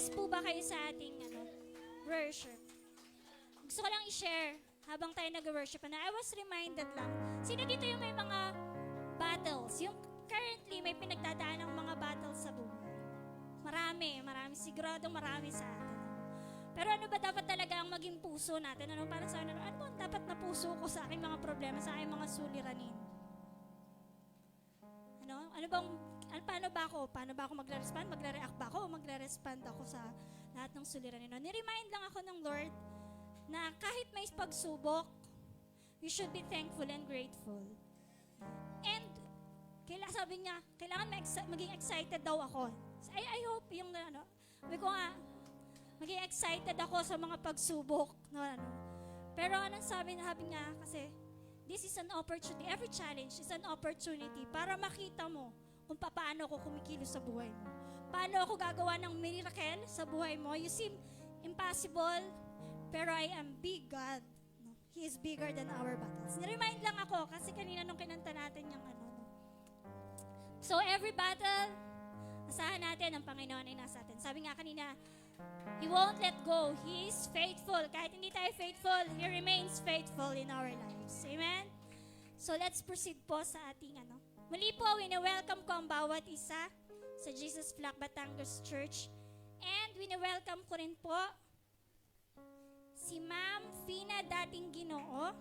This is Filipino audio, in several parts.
Na-bless po ba kayo sa ating worship? Gusto ko lang i-share habang tayo nag-worship na I was reminded lang. Sino dito yung may mga battles? Yung currently may pinagdadaan ng mga battles sa buhay? Marami. Siguradong marami sa atin. Pero ano ba dapat talaga ang maging puso natin? Para sa ano ba dapat na puso ko sa aking mga problema, sa aking mga suliranin? Paano ba ako magre-respond? Magre-react ba ako? O magre-respond ako sa lahat ng suliranin? Ni-remind lang ako ng Lord na kahit may pagsubok, we should be thankful and grateful. And, sabi niya, kailangan maging excited daw ako. I hope yung, sabi ko nga, maging excited ako sa mga pagsubok. Pero anong sabi niya, kasi, this is an opportunity. Every challenge is an opportunity para makita mo kung paano ako kumikilos sa buhay mo. Paano ako gagawa ng miracle sa buhay mo. You seem impossible, pero I am big God. No? He is bigger than our battles. Ni-remind lang ako kasi kanina nung kinanta natin yung So every battle, asahan natin ang Panginoon ay nasa atin. Sabi nga kanina, He won't let go. He is faithful. Kahit hindi tayo faithful, He remains faithful in our lives. Amen? So let's proceed po sa ating Muli po, wini-welcome ko ang bawat isa sa Jesus Flock Batangas Church. And wini-welcome ko rin po si Ma'am Fina Dating Ginoo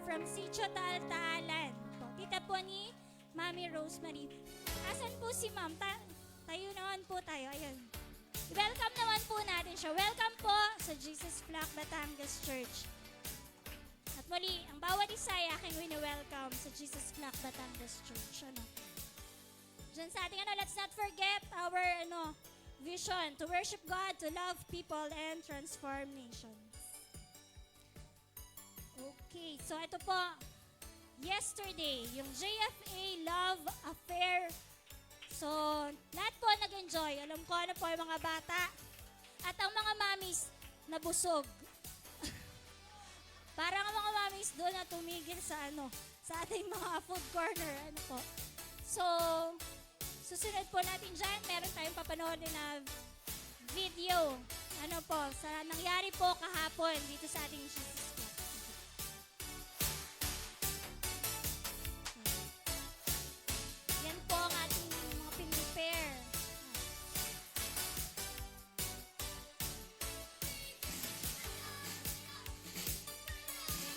from Sitio Taal-Taalan. Tita po ni Mami Rosemary. Asan po si Ma'am? Tayo naman po tayo. Ayun. Welcome naman po natin siya. Welcome po sa Jesus Flock Batangas Church. At muli, ang bawat isa ay aking wini-welcome sa Jesus Flock Batangas Church. Diyan sa ating let's not forget our vision to worship God, to love people, and transform nations. Okay, so ito po, yesterday, yung JFA Love Affair. So, lahat po nag-enjoy. Alam ko ano po yung mga bata. At ang mga mamis nabusog. Parang ang mga mamis doon na tumigil sa sa ating mga food corner. So, susunod po natin dyan, meron tayong papanoodin na video. Sa nangyari po kahapon dito sa ating Jesus Club. Yan po ang ating mga pin-repair.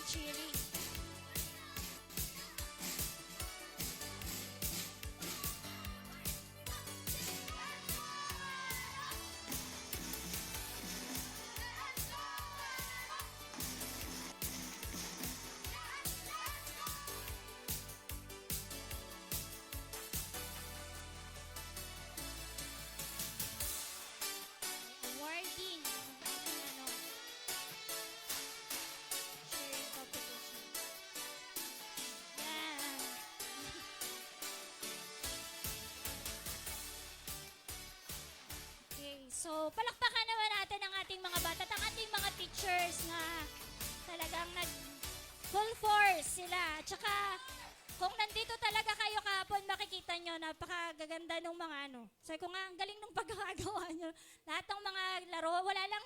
Chili. Awarding. Cheering competition. Yan. Okay, so palakpakan naman natin ang ating mga bata at ang ating mga teachers na talagang full force sila. Tsaka kung nandito talaga kayo kahapon, makikita nyo, napakagaganda ng mga Sabi ko nga, ang galing ng pagkakagawa nyo. Lahat ng mga laro,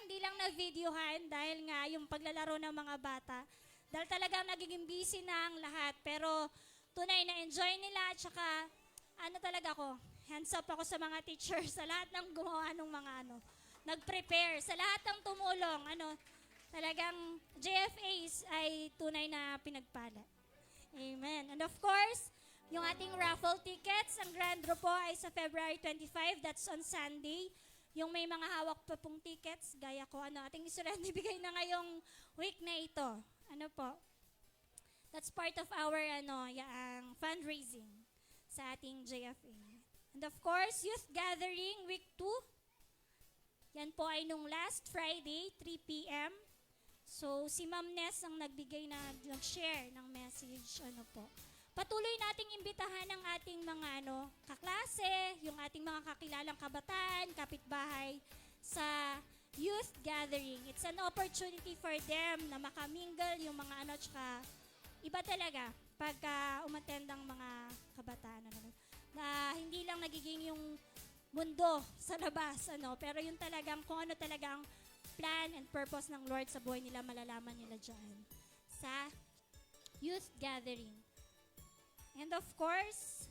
hindi lang na videohan dahil nga yung paglalaro ng mga bata. Dahil talagang nagiging busy na ang lahat. Pero tunay na enjoy nila at saka talaga ko, hands up ako sa mga teachers, sa lahat ng gumawa ng mga nag-prepare, sa lahat ng tumulong, talagang JFAs ay tunay na pinagpala. Amen. And of course, yung ating raffle tickets, ang grand draw po ay sa February 25, that's on Sunday. Yung may mga hawak pa pong tickets, gaya ko, ating isurrender bigay na ngayong week na ito. That's part of our, yung fundraising sa ating JFA. And of course, youth gathering week 2. Yan po ay nung last Friday, 3 p.m. So, si Ma'am Ness ang nag-share ng message, Patuloy nating imbitahan ang ating mga kaklase, yung ating mga kakilalang kabataan, kapitbahay sa youth gathering. It's an opportunity for them na makamingle yung mga tsaka iba talaga pagka umattend ang mga kabataan. Na hindi lang nagiging yung mundo sa labas, pero yung talagang kung ano talagang plan and purpose ng Lord sa buhay nila, malalaman nila dyan sa youth gathering. And of course,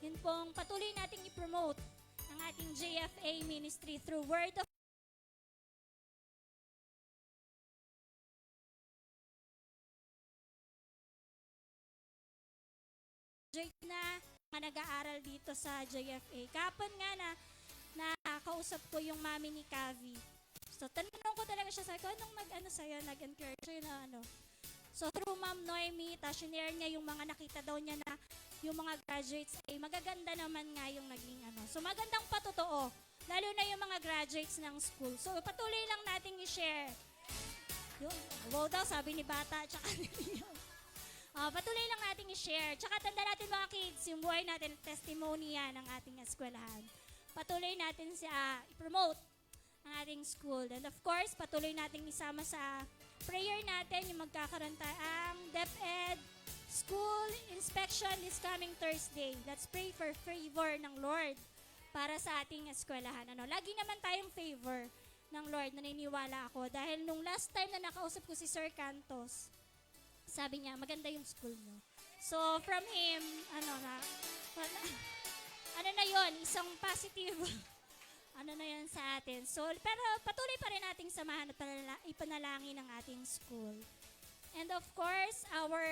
yun pong patuloy nating i-promote ang ating JFA ministry through word of na mga nag-aaral dito sa JFA. Kapon nga na kausap ko yung mami ni Kavi. So, tanong ko talaga siya, sabi ko, anong sa'yo, nag-encourage sa'yo na So, through Ma'am Noemi, share niya yung mga nakita daw niya na yung mga graduates ay magaganda naman nga yung naging So, magandang patotoo, lalo na yung mga graduates ng school. So, patuloy lang nating i-share. Yung, wow daw, sabi ni Bata, tsaka ni Leo. Patuloy lang nating i-share. Tsaka tanda natin mga kids, yung buhay natin, testimony yan ng ating eskwelahan. Patuloy natin i-promote ang ating school. And of course, patuloy nating isama sa prayer natin yung magkakaroon ang DepEd School Inspection this coming Thursday. Let's pray for favor ng Lord para sa ating eskwelahan. Lagi naman tayong favor ng Lord, naniniwala ako. Dahil nung last time na nakausap ko si Sir Cantos, sabi niya, maganda yung school mo. So, from him, yon, isang positive, na yan sa atin. So, pero patuloy pa rin nating samahan at ipanalangin ang ating school. And of course, our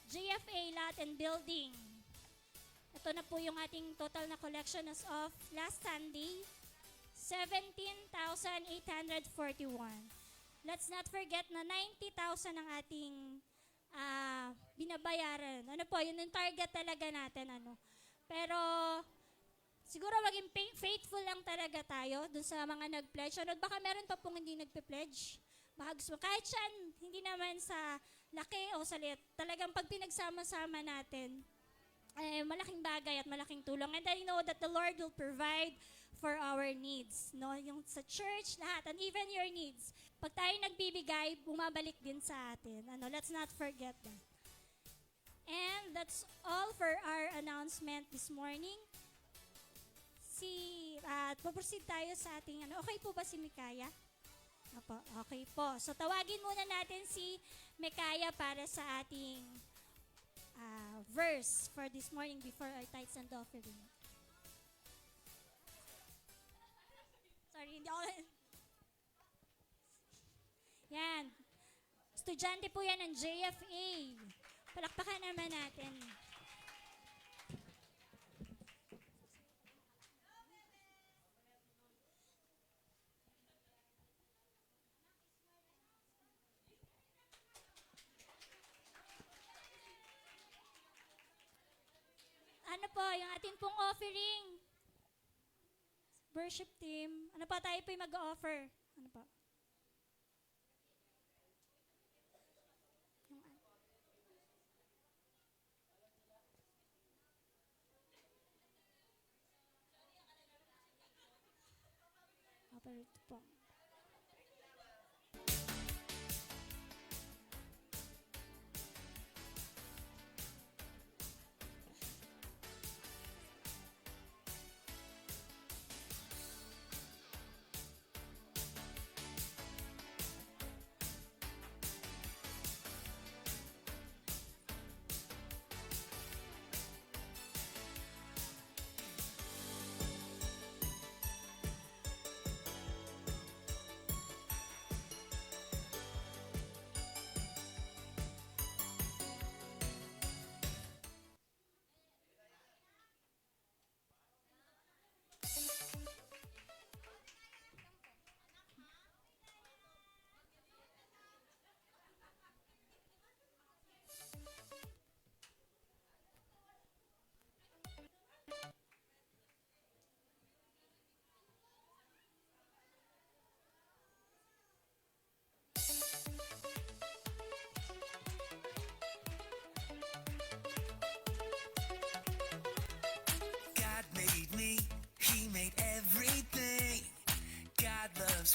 JFA lot and building. Ito na po yung ating total na collection as of last Sunday, 17,841. Let's not forget na 90,000 ang ating binabayaran. Yun yung target talaga natin. Pero, siguro maging faithful lang talaga tayo dun sa mga nag-pledge. Baka meron pa pong hindi nagpe-pledge. Baka gusto, kahit siyan, hindi naman sa laki o sa liit. Talagang pag pinagsama-sama natin, malaking bagay at malaking tulong. And I know that the Lord will provide for our needs. Yung sa church, lahat, and even your needs. Pag tayo nagbibigay, bumabalik din sa atin. Let's not forget that. And that's all for our announcement this morning. Puproceed tayo sa ating, okay po ba si Mikaya? Opo, okay po. So, tawagin muna natin si Mikaya para sa ating verse for this morning before our tithes and offering. Sorry, hindi ako. Yan. Estudyante po yan ng JFA. Palakpakan naman natin. Yung ating pong offering. Worship team. Tayo po yung mag-offer. Offer ito po.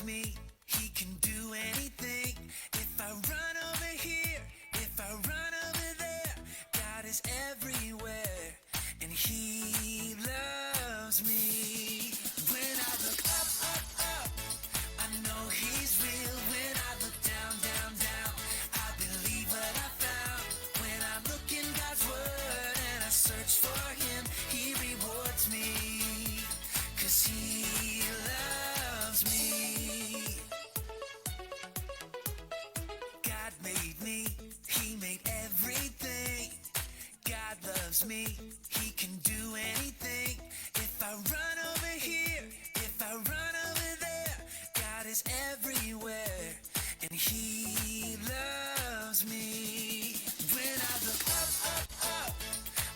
Me, he can do anything. If I run over here, if I run over there, God is everywhere, and he loves me. loves me, he can do anything. If I run over here, if I run over there, God is everywhere, and he loves me. When I look up, up, up,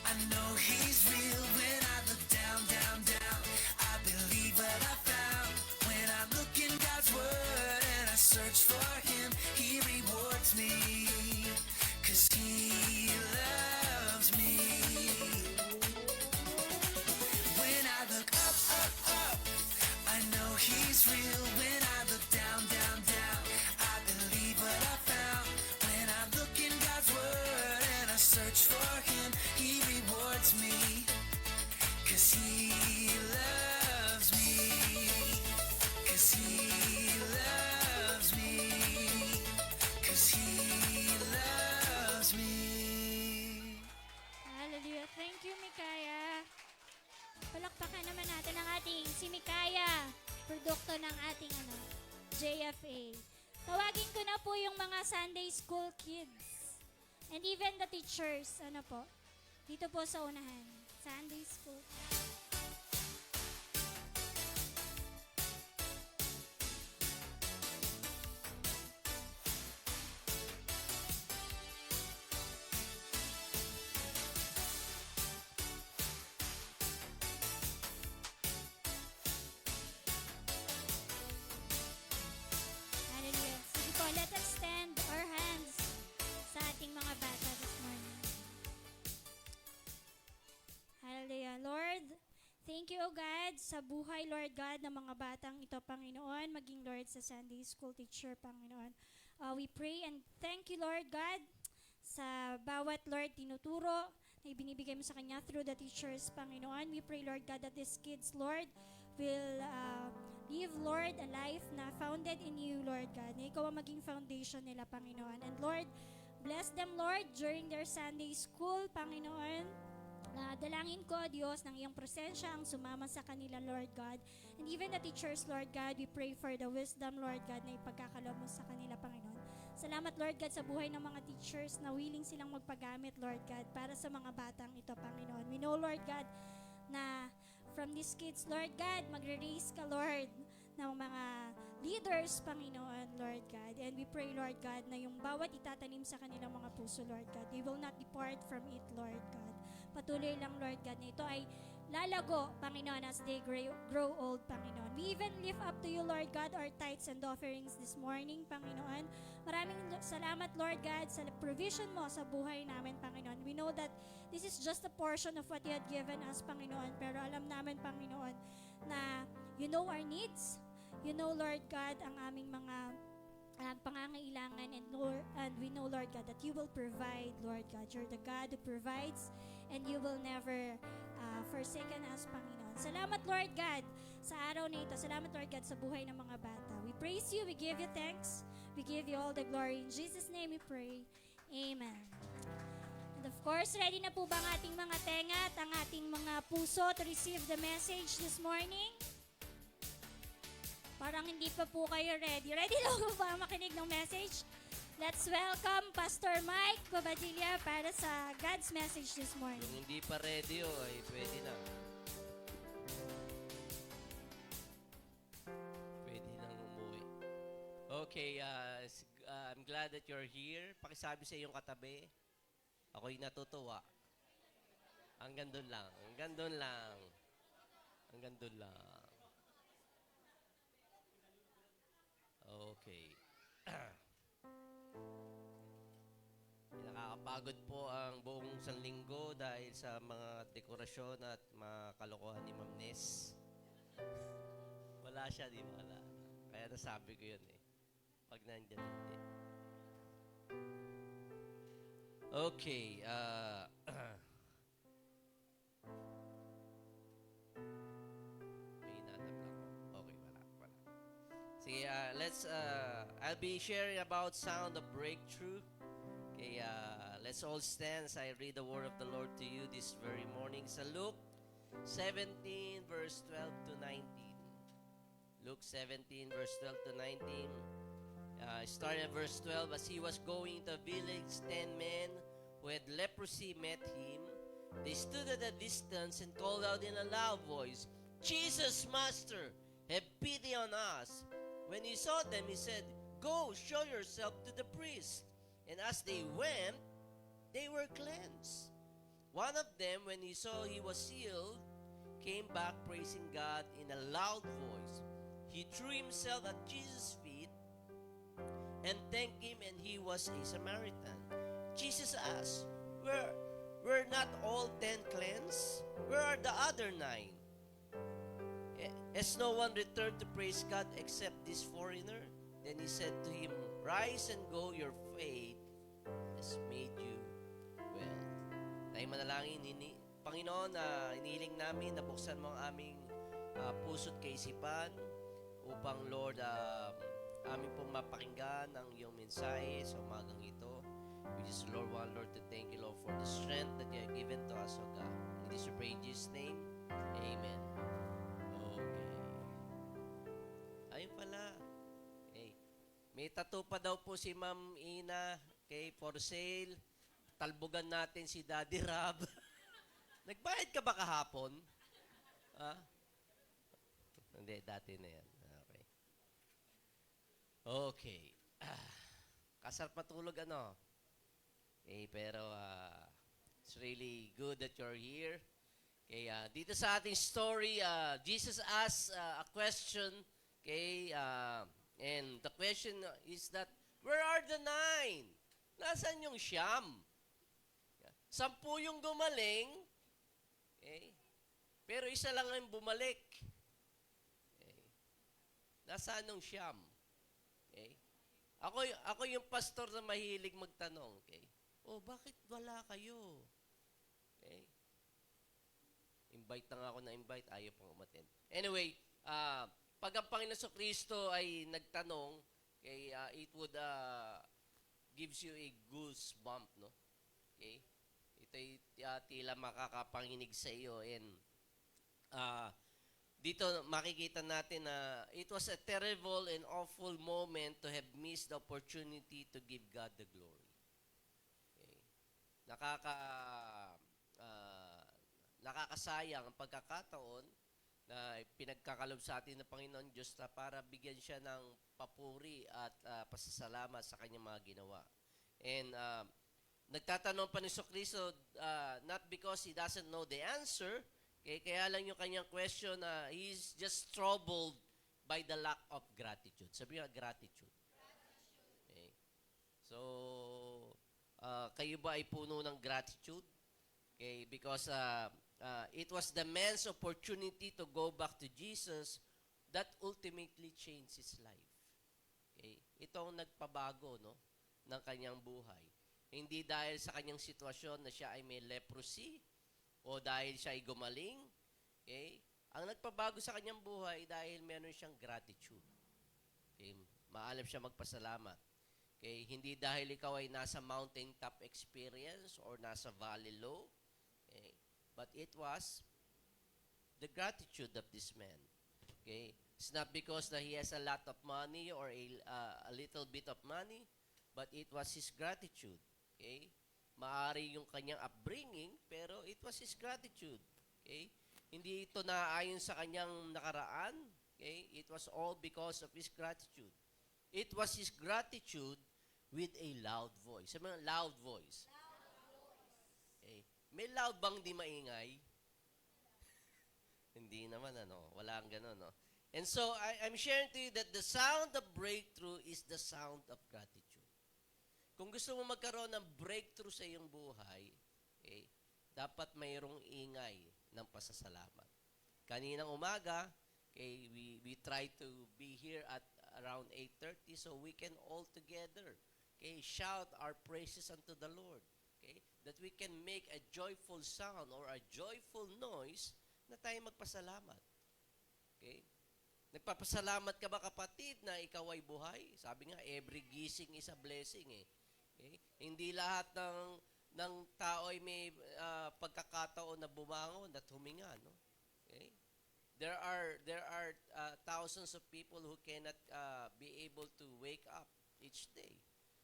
I know he's real. When I look down, down, down, I believe what I found. When I look in God's word and I search for him, he rewards me, 'cause he loves me. When I look up, up, up, I know he's real. When I look down, down, down, I believe what I found. When I look in God's word and I search for him, he rewards me, 'cause he loves me, 'cause he loves me, 'cause he loves me. Hallelujah. Thank you, Mikaya. Palakpakan naman natin ang ating si Mikaya, produkto ng ating JFA. Tawagin ko na po yung mga Sunday school kids and even the teachers, dito po sa unahan. Sunday school. Hallelujah. Sige po, let's extend our hands sa ating mga bata this morning. Hallelujah. Lord, thank you, O God, sa buhay, Lord God, ng mga batang ito, Panginoon, maging, Lord, sa Sunday school teacher, Panginoon. We pray and thank you, Lord God, sa bawat, Lord, tinuturo na ibinibigay mo sa kanya through the teachers, Panginoon. We pray, Lord God, that these kids, Lord, will live, Lord, a life na founded in you, Lord God, na ikaw ang maging foundation nila, Panginoon. And Lord, bless them, Lord, during their Sunday school, Panginoon. Dalangin ko, Diyos, ng iyong presensya ang sumama sa kanila, Lord God. And even the teachers, Lord God, we pray for the wisdom, Lord God, na ipagkakalob mo sa kanila, Panginoon. Salamat, Lord God, sa buhay ng mga teachers na willing silang magpagamit, Lord God, para sa mga batang ito, Panginoon. We know, Lord God, na from these kids, Lord God, magre-raise ka, Lord, ng mga leaders, Panginoon, Lord God. And we pray, Lord God, na yung bawat itatanim sa kanilang mga puso, Lord God, they will not depart from it, Lord God. Patuloy lang, Lord God, na ito ay lalago, Panginoon, as they grow old, Panginoon. We even lift up to you, Lord God, our tithes and offerings this morning, Panginoon. Maraming salamat, Lord God, sa provision mo sa buhay namin, Panginoon. We know that this is just a portion of what you had given us, Panginoon. Pero alam namin, Panginoon, na you know our needs. You know, Lord God, ang aming mga pangangailangan, and we know, Lord God, that you will provide, Lord God. You're the God who provides, and you will never forsaken us, Panginoon. Salamat, Lord God, sa araw na ito. Salamat, Lord God, sa buhay ng mga bata. We praise you, we give you thanks, we give you all the glory. In Jesus' name we pray. Amen. And of course, ready na po ba ang ating mga tenga at ang ating mga puso to receive the message this morning? Parang hindi pa po kayo ready. Ready na po ba makinig ng message? Let's welcome Pastor Mike Babadilla para sa God's message this morning. Kung hindi pa ready, ay pwede na. Pwede nang umuwi. Okay, I'm glad that you're here. Pakisabi sa iyong katabi, ako'y natutuwa. Hanggang doon lang. Hanggang doon lang. Hanggang doon lang. Okay. Nakakapagod po ang buong isang linggo dahil sa mga dekorasyon at mga kalokohan ni Ma'am Ness. Wala siya, di ba? Wala. Kaya nasabi ko yun eh. Pag nandyan, hindi. Okay. May natab lang ako. Okay, wala. Sige, I'll be sharing about sound of breakthrough. Okay, let's all stand as I read the word of the Lord to you this very morning. Sa Luke 17, verse 12 to 19. Luke 17, verse 12 to 19. Starting at verse 12, as he was going to a village, 10 men who had leprosy met him. They stood at a distance and called out in a loud voice, Jesus, Master, have pity on us. When he saw them, he said, Go, show yourself to the priest. And as they went, they were cleansed. One of them, when he saw he was healed, came back praising God in a loud voice. He threw himself at Jesus' feet and thanked him, and he was a Samaritan. Jesus asked, Were not all 10 cleansed? Where are the other 9? Has no one returned to praise God except this foreigner? Then he said to him, Rise and go, your faith has made you well. Tayo manalangin, Panginoon, inihiling namin na buksan mo ang aming puso't kaisipan upang, Lord, amin pong mapakinggan ang iyong mensahe sa umagang ito. We just, Lord, want, Lord, to thank you, Lord, for the strength that you have given to us, O God. In this we pray in Jesus' name, Amen. Okay. Ayun pala. Okay. May tattoo pa daw po si Ma'am Ina, okay, for sale. Talbogan natin si Daddy Rob. Nagbayad ka ba kahapon? Ha? Hindi, dati na yan. Okay. Okay. Kasarap matulog, ano? Okay, pero it's really good that you're here. Okay, dito sa ating story, Jesus asked a question. Okay, and the question is that, where are the 9? Nasaan yung 9? 10 yung gumaling. Okay, pero isa lang ang bumalik. Okay, nasaan yung 9? Okay, ako yung pastor na mahilig magtanong. Okay, bakit wala kayo? Okay. Invite na nga ako na-invite, ayaw pang umattend. Anyway, pag ang Panginoon Kristo ay nagtanong, okay, it would gives you a goosebump, no? Okay? Ito'y tila makakapanginig sa iyo. And dito makikita natin na it was a terrible and awful moment to have missed the opportunity to give God the glory. Nakakasayang ang pagkakataon na pinagkakalob sa atin ng Panginoon Diyos na para bigyan siya ng papuri at pasasalamat sa kanyang mga ginawa. And nagtatanong pa ni Kristo, not because he doesn't know the answer, kaya lang yung kanyang question, he's just troubled by the lack of gratitude. Sabi nga, gratitude. Okay. So, kayo ba ay puno ng gratitude? Okay, because it was the man's opportunity to go back to Jesus that ultimately changed his life. Okay, ito ang nagpabago, no, ng kanyang buhay. Hindi dahil sa kanyang sitwasyon na siya ay may leprosy o dahil siya ay gumaling. Okay, ang nagpabago sa kanyang buhay dahil meron siyang gratitude. Okay, maalam siya magpasalamat. Okay, hindi dahil ikaw ay nasa mountaintop experience or nasa valley low. Okay, but it was the gratitude of this man. Okay, it's not because that he has a lot of money or a little bit of money, but it was his gratitude. Okay, maari yung kanyang upbringing, pero it was his gratitude. Okay, hindi ito naayon sa kanyang nakaraan. Okay, it was all because of his gratitude. It was his gratitude with a loud voice. Sabi nga, loud voice. Okay. May loud bang di maingay? Hindi naman, walang ganun, no? And so, I'm sharing to you that the sound of breakthrough is the sound of gratitude. Kung gusto mo magkaroon ng breakthrough sa iyong buhay, okay, dapat mayroong ingay ng pasasalamat. Kaninang umaga, okay, we try to be here at around 8:30 so we can all together, okay, shout our praises unto the Lord. Okay, that we can make a joyful sound or a joyful noise na tayo magpasalamat. Okay? Nagpapasalamat ka ba, kapatid, na ikaw ay buhay? Sabi nga, every gising is a blessing, eh. Okay? Hindi lahat ng tao ay may pagkakataon na bumangon at huminga, no? Okay? There are thousands of people who cannot be able to wake up each day.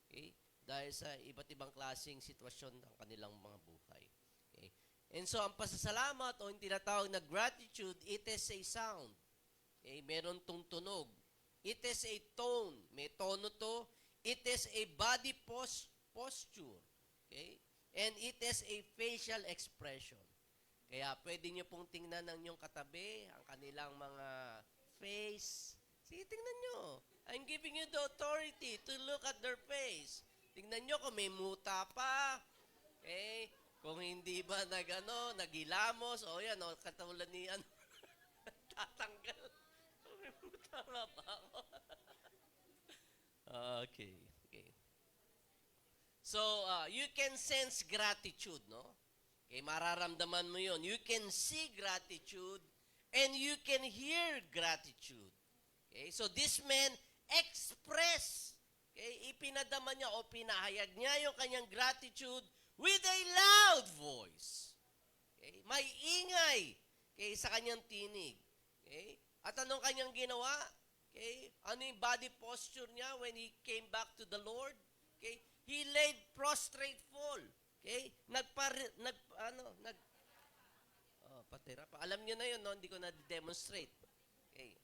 Okay? Dahil sa iba't ibang klaseng sitwasyon ng kanilang mga buhay. Okay? And so, ang pasasalamat o yung tinatawag na gratitude, it is a sound. Okay? Meron tong tunog. It is a tone. May tono to. It is a body posture. Okay? And it is a facial expression. Kaya pwede nyo pong tingnan ng inyong katabi, ang kanilang mga face. Sige, tingnan nyo. I'm giving you the authority to look at their face. Tingnan nyo kung may muta pa. Okay? Kung hindi ba nagilamos, o yan, o, katulad ni tatanggal. May muta nga ba ako? Okay. So, you can sense gratitude, no? Okay, mararamdaman mo yun. You can see gratitude and you can hear gratitude. Okay, so this man express, okay, ipinadama niya o pinahayag niya yung kanyang gratitude with a loud voice. Okay, may ingay, okay, sa kanyang tinig. Okay, at anong kanyang ginawa? Okay, ano yung body posture niya when he came back to the Lord? Okay, he laid prostrate fall. Okay? Patira pa. Alam niyo na yun, no? Hindi ko na-demonstrate. Okay.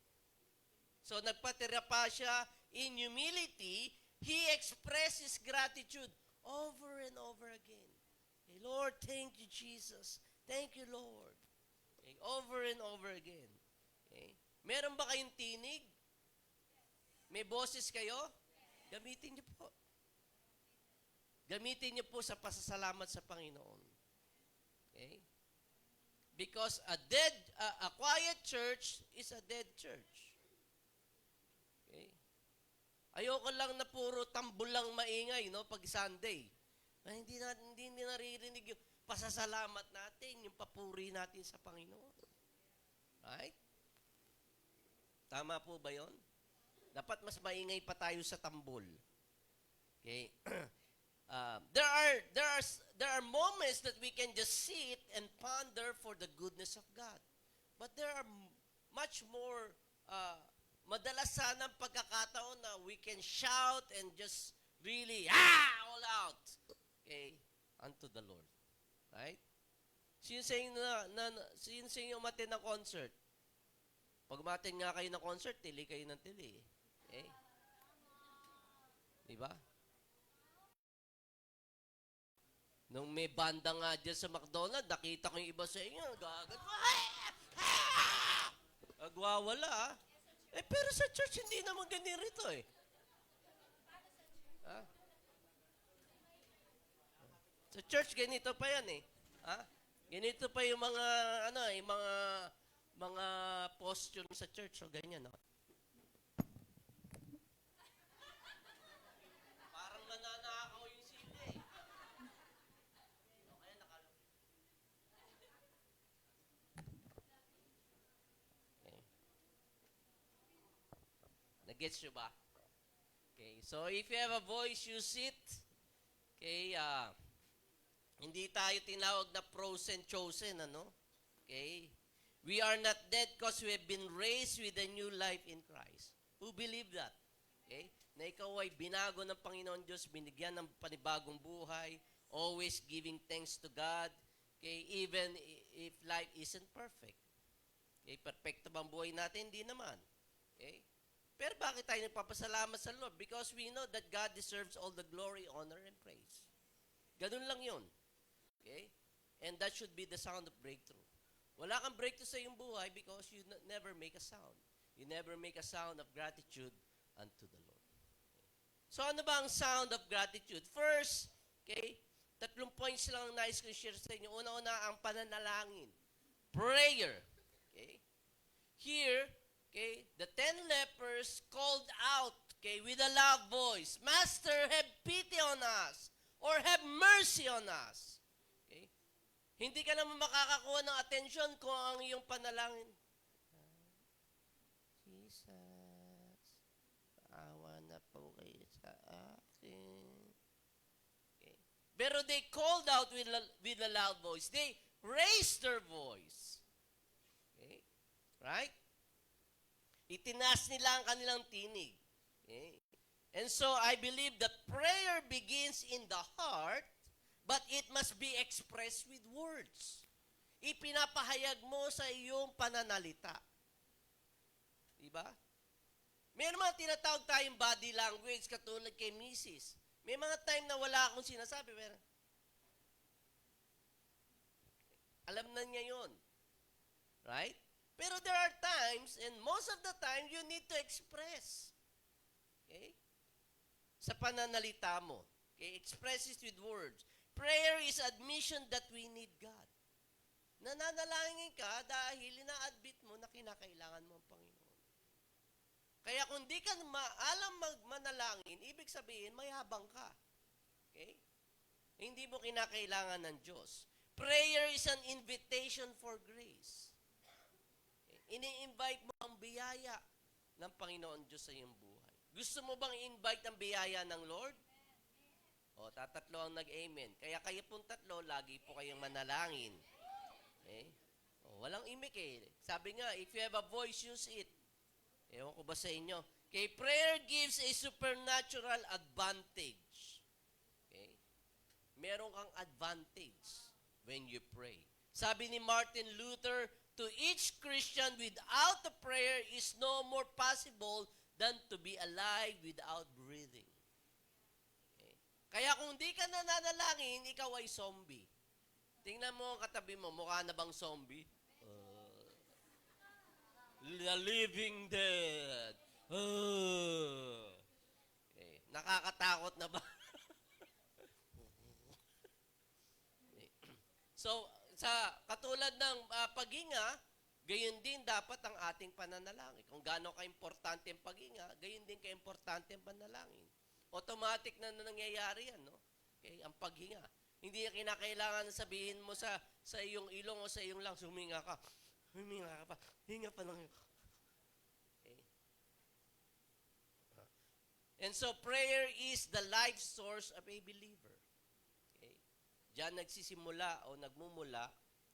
So, nagpatira pa siya in humility. He expresses gratitude over and over again. Okay, Lord, thank you, Jesus. Thank you, Lord. Okay, over and over again. Okay. Meron ba kayong tinig? May boses kayo? Gamitin niyo po. Gamitin niyo po sa pasasalamat sa Panginoon. Okay? Because a quiet church is a dead church. Okay? Ayoko lang na puro tambol lang maingay, no, pag Sunday. Hindi naririnig yung pasasalamat natin, yung papuri natin sa Panginoon. Right? Tama po ba yon? Dapat mas maingay pa tayo sa tambol. Okay? There are moments that we can just sit and ponder for the goodness of God. But there are much more madalas sanang pagkakataon na we can shout and just really all out, okay, unto the Lord. Right? Sino sa inyo umattend ng concert? Pag umattend nga kayo ng concert, tili kayo ng tili. Okay? Diba? Nung may banda nga dyan sa McDonald's, nakita ko yung iba sa inyo, nagwawala. Pero sa church, hindi naman ganito eh. Ha? Sa church, ganito pa yan eh. Ha? Ganito pa yung mga, mga posture sa church. So, ganyan, no? Parang nananakaw yung sila eh. Nag-gets nyo ba? Okay, so if you have a voice, use it. Okay, hindi tayo tinawag na pros and chosen, ano? Okay? We are not dead because we have been raised with a new life in Christ. Who believe that? Okay? Na ikaw ay binago ng Panginoon Diyos, binigyan ng panibagong buhay, always giving thanks to God. Okay? Even if life isn't perfect. Okay? Perfecto bang buhay natin? Hindi naman. Okay? Pero bakit tayo nagpapasalamat sa Lord? Because we know that God deserves all the glory, honor, and praise. Ganun lang yun. Okay? And that should be the sound of breakthrough. Wala kang breakthrough sa iyong buhay because you never make a sound. You never make a sound of gratitude unto the Lord. Okay. So ano ba ang sound of gratitude? First, okay, 3 points lang ang nais ko share sa inyo. Una-una ang pananalangin. Prayer. Okay? Here, okay, the 10 lepers called out, okay, with a loud voice, Master, have pity on us, or have mercy on us. Okay? Hindi ka naman makakakuha ng attention kung ang iyong panalangin. Jesus, paawa na po kayo sa akin. Okay. Pero they called out with a loud voice. They raised their voice. Okay? Right? Itinaas nila ang kanilang tinig. Okay? And so, I believe that prayer begins in the heart, but it must be expressed with words. ipinapahayag mo sa iyong pananalita. Diba? May mga tinatawag tayong body language katulad kay Mrs. May mga time na wala akong sinasabi, pero alam na niya yun. Right? Pero there are times, and most of the time, you need to express. Okay? Sa pananalita mo. Okay? Express it with words. Prayer is admission that we need God. Nananalangin ka dahil ina-admit mo na kinakailangan mo ang Panginoon. Kaya kung di ka alam manalangin, ibig sabihin, mayabang ka. Okay? Hindi mo kinakailangan ng Diyos. Prayer is an invitation for grace. Okay? Ini-invite mo ang biyaya ng Panginoon Diyos sa iyong buhay. Gusto mo bang i-invite ang biyaya ng Lord? O, tatatlo ang nag-amen. Kaya kayo pong tatlo, lagi po kayong manalangin. Okay? O, walang imik eh. Sabi nga, if you have a voice, use it. Ewan ko ba sa inyo? Okay, prayer gives a supernatural advantage. Okay? Meron kang advantage when you pray. Sabi ni Martin Luther, to each Christian without a prayer is no more possible than to be alive without breathing. Okay? Kaya kung di ka nananalangin, ikaw ay zombie. Tingnan mo ang katabi mo, mukha na bang zombie? The living dead. Okay. Nakakatakot na ba? Okay. So, sa katulad ng paghinga, gayon din dapat ang ating pananalangin. Kung gaano ka-importante ang paghinga, gayon din ka-importante ang panalangin. Automatic na nangyayari yan, no? Okay, ang paghinga. Hindi na kinakailangan sabihin mo sa iyong ilong o sa iyong lungs, huminga ka. Huminga ka pa. Hinga pa lang. Okay. And so, prayer is the life source of a believer. Okay. Diyan nagsisimula o nagmumula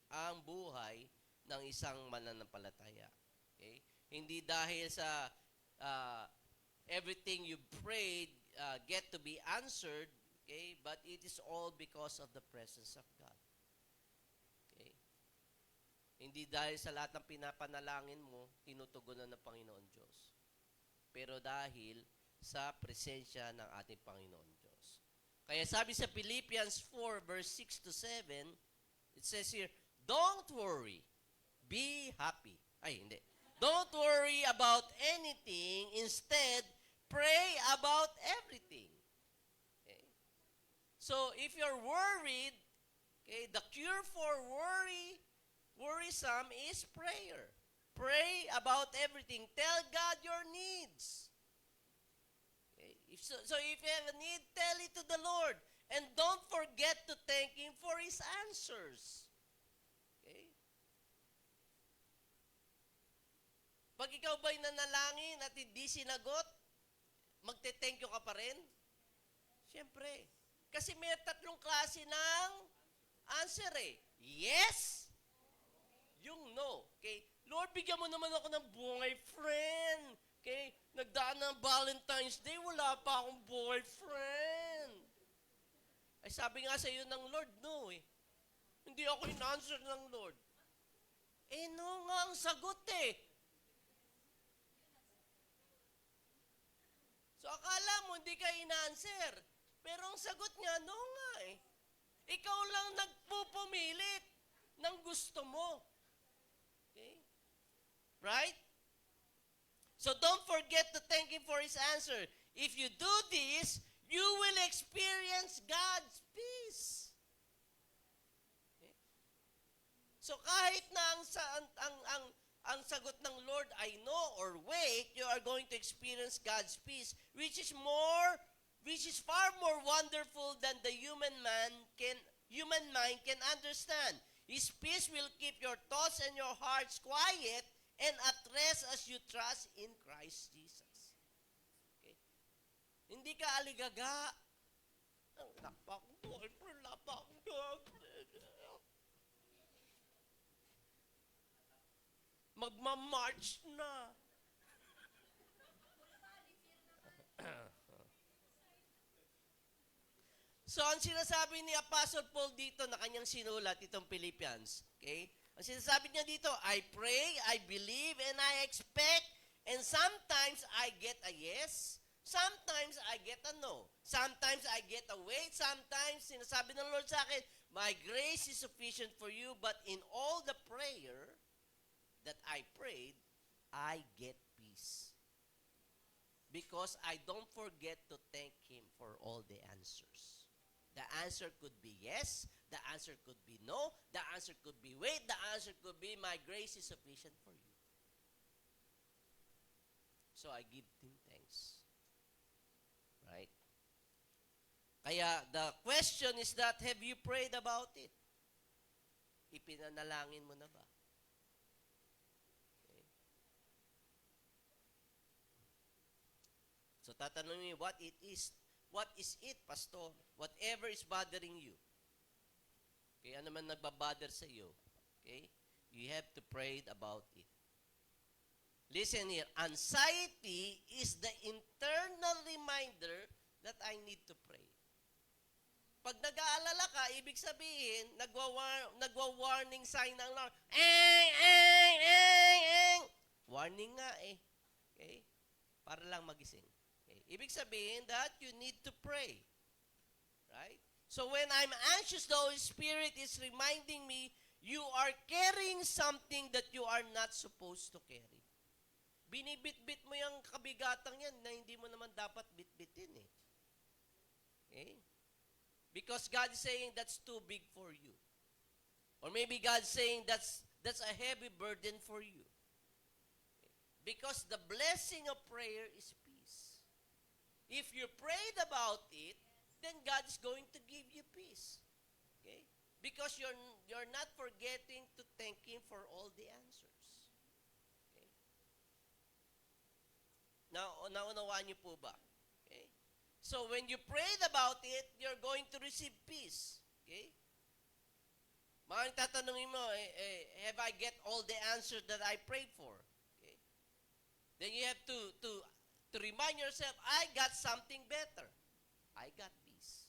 ang buhay ng isang mananampalataya. Okay. Hindi dahil sa everything you prayed get to be answered, okay, but it is all because of the presence of God. Hindi dahil sa lahat ng pinapanalangin mo, tinutugunan ng Panginoon Diyos. Pero dahil sa presensya ng ating Panginoon Diyos. Kaya sabi sa Philippians 4, verse 6 to 7, it says here, don't worry, be happy. Ay, hindi. Don't worry about anything. Instead, pray about everything. Okay? So, if you're worried, okay, the cure for worrisome is prayer. Pray about everything. Tell God your needs. Okay? So if you have a need, tell it to the Lord. And don't forget to thank Him for His answers. Okay? Pag ikaw ba'y nanalangin at hindi sinagot, magte-thank you ka pa rin? Siyempre. Kasi may tatlong klase ng answer eh. Yes, yung no. Okay? Lord, bigyan mo naman ako ng boyfriend. Okay? Nagdaan ng Valentine's Day, wala pa akong boyfriend. Ay sabi nga sa iyo ng Lord, no eh. Hindi ako in-answer ng Lord. Eh no nga ang sagot eh. So akala mo hindi ka in-answer. Pero ang sagot niya, no nga eh. Ikaw lang nagpupumilit ng gusto mo. Okay? Right? So don't forget to thank Him for His answer. If you do this, you will experience God's peace. Okay? So kahit na ang sagot ng Lord ay no or wait, you are going to experience God's peace, which is far more wonderful than the human mind can understand. His peace will keep your thoughts and your hearts quiet and at rest as you trust in Christ Jesus. Okay? Hindi ka aligaga. Wala pa akong boyfriend, wala pa akong girlfriend. Magmamarch na. So, ang sinasabi ni Apostle Paul dito na kanyang sinulat, itong Philippians, okay? Ang sinasabi niya dito, I pray, I believe, and I expect, and sometimes I get a yes, sometimes I get a no, sometimes I get a wait, sometimes sinasabi ng Lord sa akin, my grace is sufficient for you, but in all the prayer that I prayed, I get peace. Because I don't forget to thank Him for all the answers. The answer could be yes, the answer could be no, the answer could be wait, the answer could be my grace is sufficient for you. So I give Him thanks. Right? Kaya the question is that, have you prayed about it? Ipinanalangin mo na ba? Okay. So tatanungin mo, what is it, Pastor? Whatever is bothering you. Okay, ano man nagbabother sa iyo, okay? You have to pray about it. Listen here, anxiety is the internal reminder that I need to pray. Pag nag-aalala ka, ibig sabihin, nagwa-warning sign ng Lord. Warning nga eh. Okay? Para lang magising. Okay? Ibig sabihin that you need to pray. Right? So when I'm anxious, the Holy Spirit is reminding me, you are carrying something that you are not supposed to carry. Binibit-bit mo yung kabigatang yan na hindi mo naman dapat bit-bitin eh. Okay? Because God is saying that's too big for you. Or maybe God is saying that's a heavy burden for you. Okay? Because the blessing of prayer is peace. If you prayed about it, then God is going to give you peace. Okay? Because you're not forgetting to thank Him for all the answers. Okay? Now, naunawaan niyo po ba? Okay? So, when you prayed about it, you're going to receive peace. Okay? Maaaring tatanungin mo, have I get all the answers that I prayed for? Okay? Then you have to remind yourself, I got something better. I got peace.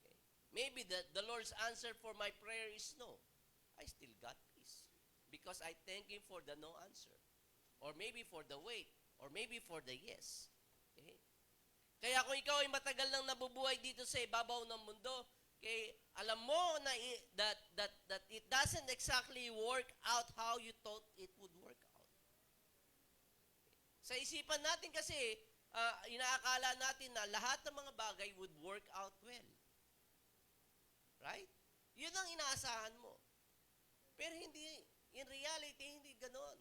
Okay? Maybe the Lord's answer for my prayer is no. I still got peace. Because I thank Him for the no answer. Or maybe for the wait. Or maybe for the yes. Okay? Kaya kung ikaw ay matagal nang nabubuhay dito sa ibabaw ng mundo, okay, alam mo na that it doesn't exactly work out how you thought it would work out. Sa isipan natin kasi, inaakala natin na lahat ng mga bagay would work out well. Right? Yun ang inaasahan mo. Pero hindi, in reality, hindi ganon.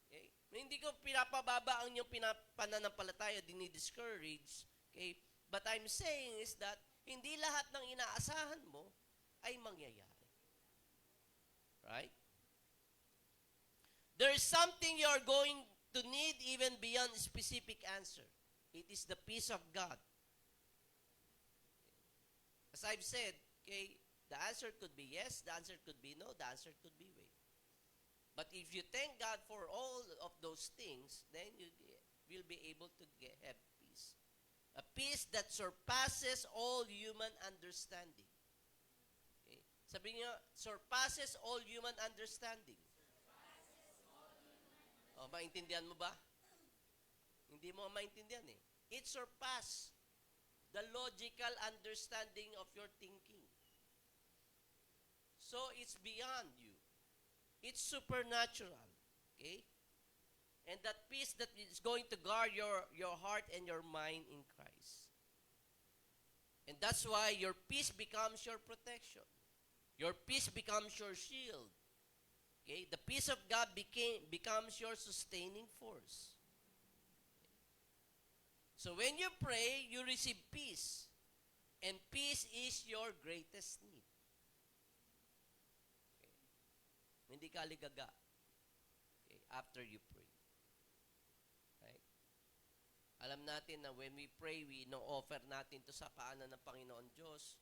Okay? Hindi ko pinapababa ang inyong pananampalataya, dinidiscourage. Okay? But I'm saying is that hindi lahat ng inaasahan mo ay mangyayari. Right? There is something you're going to need even beyond specific answer. It is the peace of God. As I've said, okay, the answer could be yes, the answer could be no, the answer could be wait. But if you thank God for all of those things, then you will be able to have peace. A peace that surpasses all human understanding. Okay? Sabi niyo, surpasses all human understanding. Oh, maintindihan mo ba? Hindi mo maintindihan eh. It surpasses the logical understanding of your thinking. So it's beyond you. It's supernatural. Okay? And that peace that is going to guard your heart and your mind in Christ. And that's why your peace becomes your protection. Your peace becomes your shield. Okay? The peace of God becomes your sustaining force. So when you pray, you receive peace. And peace is your greatest need. Hindi ka ligaga. Okay, after you pray. Right? Alam natin na when we pray, we no-offer natin to sa paanan ng Panginoon Diyos.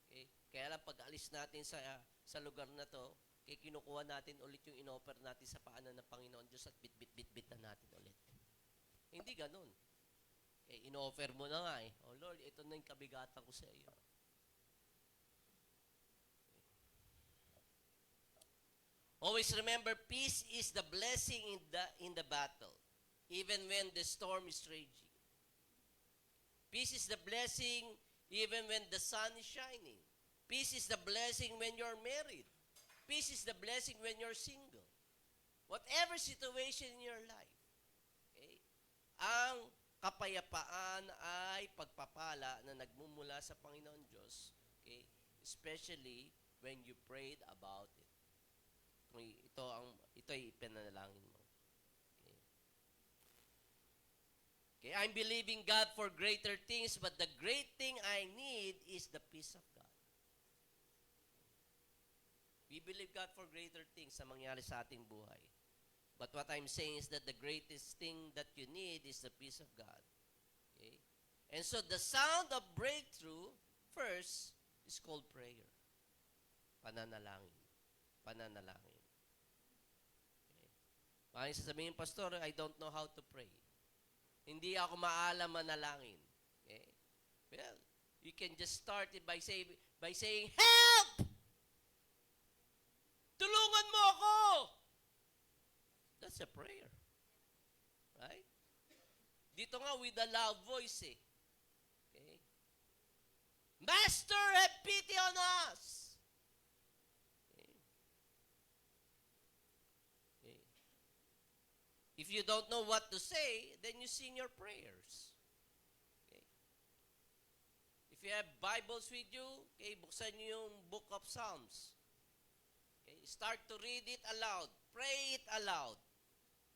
Okay? Kaya lang pag alis natin sa lugar na to, okay, kinukuha natin ulit yung in-offer natin sa paanan ng Panginoon Diyos at bit na natin ulit. Hindi ganun. In-offer mo na nga eh. Oh Lord, ito na yung kabigatan ko sa iyo. Always remember, peace is the blessing in the battle, even when the storm is raging. Peace is the blessing even when the sun is shining. Peace is the blessing when you're married. Peace is the blessing when you're single. Whatever situation in your life, okay, ang kapayapaan ay pagpapala na nagmumula sa Panginoon Diyos, okay, especially when you prayed about it. Ito ay ipanalangin mo. Okay. Okay, I'm believing God for greater things, but the great thing I need is the peace of God. We believe God for greater things na mangyari sa ating buhay. But what I'm saying is that the greatest thing that you need is the peace of God. Okay? And so the sound of breakthrough first is called prayer. Pananalangin. Pananalangin. Okay? Maraming sasabihin, Pastor, I don't know how to pray. Hindi ako maalam manalangin. Okay? Well, you can just start it by saying, help! Tulungan mo ako! That's a prayer. Right? Dito nga with a loud voice eh. Okay? Master, have pity on us! Okay? Okay. If you don't know what to say, then you sing your prayers. Okay? If you have Bibles with you, okay, buksan niyo yung Book of Psalms. Okay? Start to read it aloud. Pray it aloud.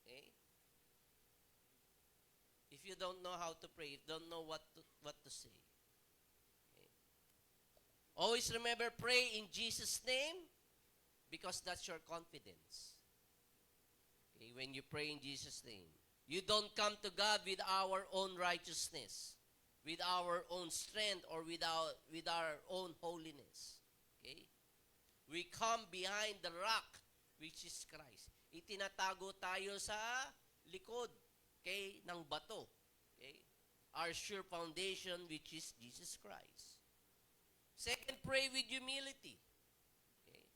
Okay? If you don't know how to pray, if you don't know what to say. Okay? Always remember, pray in Jesus' name because that's your confidence. Okay? When you pray in Jesus' name. You don't come to God with our own righteousness, with our own strength, or with our own holiness. Okay? We come behind the rock, which is Christ. Itinatago tayo sa likod, okay, ng bato. Okay? Our sure foundation, which is Jesus Christ. Second, pray with humility. Okay?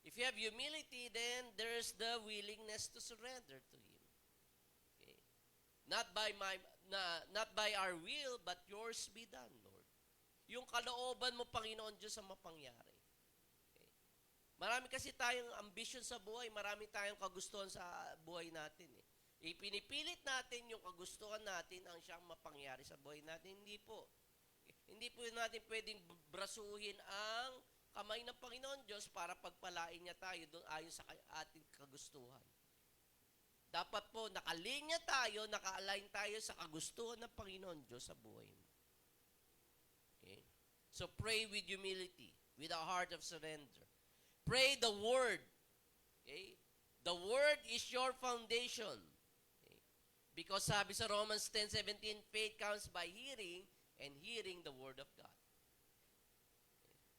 If you have humility, then there's the willingness to surrender to Him. Okay? Not by our will, but yours be done, Lord. Yung kalooban mo, Panginoon Diyos, ang mapangyari. Marami kasi tayong ambition sa buhay, marami tayong kagustuhan sa buhay natin. Ipinipilit natin yung kagustuhan natin ang siyang mapangyari sa buhay natin. Hindi po. Hindi po natin pwedeng brasuhin ang kamay ng Panginoon Diyos para pagpalain niya tayo doon ayon sa ating kagustuhan. Dapat po nakalinya tayo, naka-align tayo sa kagustuhan ng Panginoon Diyos sa buhay mo. Okay? So pray with humility, with a heart of surrender. Pray the Word. Okay? The Word is your foundation. Okay? Because sabi sa Romans 10:17, faith comes by hearing, and hearing the Word of God. Okay?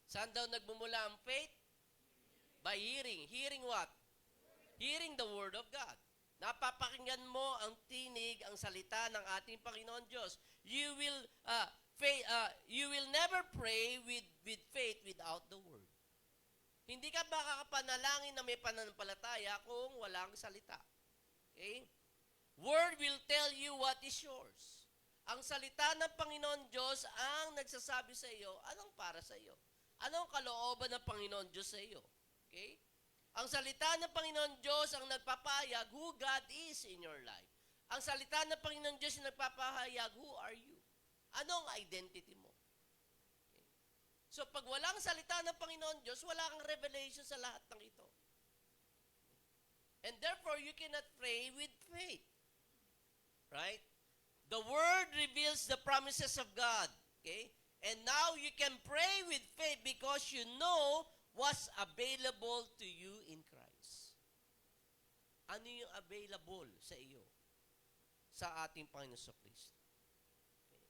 Saan daw nagmumula ang faith? By hearing. Hearing what? Hearing the Word of God. Napapakinggan mo ang tinig, ang salita ng ating Panginoon Diyos. You will never pray with faith without the Word. Hindi ka makakapanalangin na may pananampalataya kung walang salita. Okay? Word will tell you what is yours. Ang salita ng Panginoon Diyos ang nagsasabi sa iyo, anong para sa iyo? Anong kalooban ng Panginoon Diyos sa iyo? Okay? Ang salita ng Panginoon Diyos ang nagpapahayag who God is in your life. Ang salita ng Panginoon Diyos ang nagpapahayag who are you? Anong identity mo? So pag walang salita ng Panginoon Diyos, wala kang revelation sa lahat ng ito. And therefore, you cannot pray with faith. Right? The Word reveals the promises of God. Okay? And now you can pray with faith because you know what's available to you in Christ. Ano yung available sa iyo? Sa ating Panginoon sa Kristo. Okay?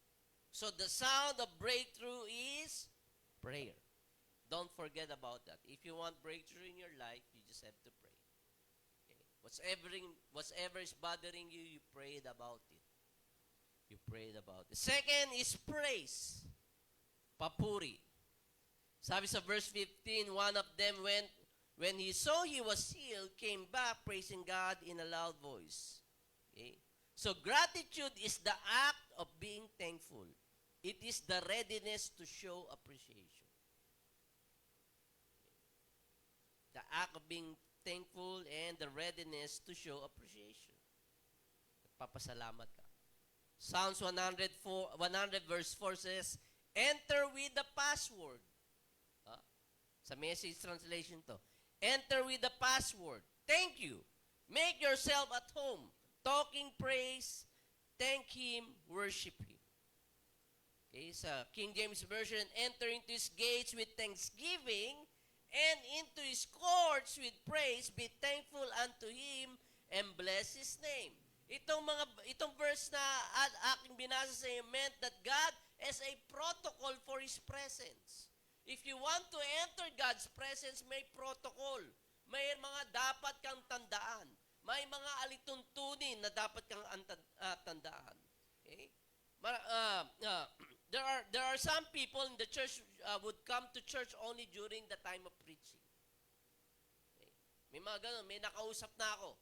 So the sound of breakthrough is prayer. Don't forget about that. If you want breakthrough in your life, you just have to pray. Okay? Whatever is bothering you, you prayed about it. You prayed about it. Second is praise. Papuri. Sabi sa verse 15, one of them when he saw he was healed, came back praising God in a loud voice. Okay? So gratitude is the act of being thankful. It is the readiness to show appreciation. The act of being thankful and the readiness to show appreciation. Papasalamat ka. Psalms 100 verse 4 says, enter with the password. Sa Message translation to. Enter with the password. Thank you. Make yourself at home. Talking praise. Thank Him. Worship Him. Okay, sa King James Version, enter into His gates with thanksgiving and into His courts with praise. Be thankful unto Him and bless His name. Itong verse na aking binasa sa inyo meant that God has a protocol for His presence. If you want to enter God's presence, may protocol. May mga dapat kang tandaan. May mga alituntunin na dapat kang tandaan. Okay? There are some people in the church would come to church only during the time of preaching. Okay? May mga ganun, may nakausap na ako.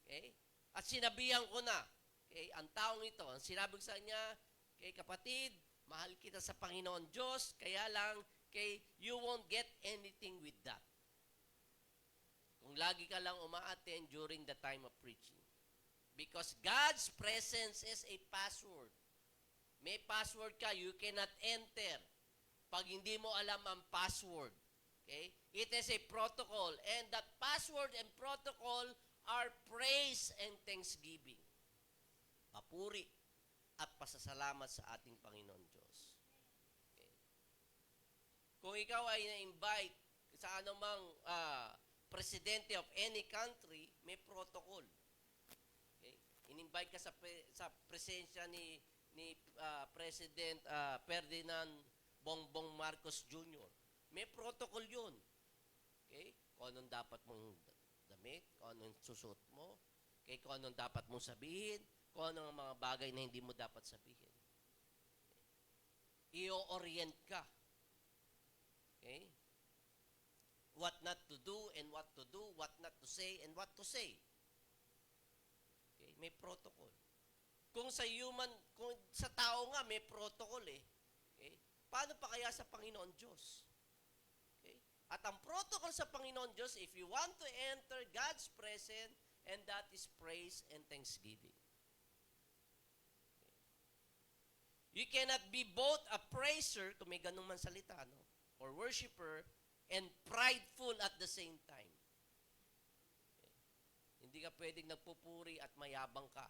Okay? At sinabihan ko na, okay, ang taong ito, ang sinabi ko sa kanya, okay, kapatid, mahal kita sa Panginoon Diyos, kaya lang, okay, you won't get anything with that. Kung lagi ka lang uma-attend during the time of preaching. Because God's presence is a password. May password ka, you cannot enter. Pag hindi mo alam ang password. Okay? It is a protocol. And that password and protocol are praise and thanksgiving. Papuri at pasasalamat sa ating Panginoon Diyos. Okay. Kung ikaw ay na-invite sa anumang presidente of any country, may protocol. Okay. In-invite ka sa presensya ni President Ferdinand Bongbong Marcos Jr. May protocol yun. Okay? Kung anong dapat mong damit, kung anong susot mo, okay? Kung anong dapat mong sabihin, kung anong mga bagay na hindi mo dapat sabihin. Okay? I-orient ka. Okay? What not to do and what to do, what not to say and what to say. Okay? May protocol. Kung sa tao nga may protocol eh. Okay? Paano pa kaya sa Panginoon Diyos? Okay? At ang protocol sa Panginoon Diyos, if you want to enter God's presence, and that is praise and thanksgiving. Okay? You cannot be both a praiser, kung may ganung man salita, no? Or worshiper, and prideful at the same time. Okay? Hindi ka pwedeng nagpupuri at mayabang ka.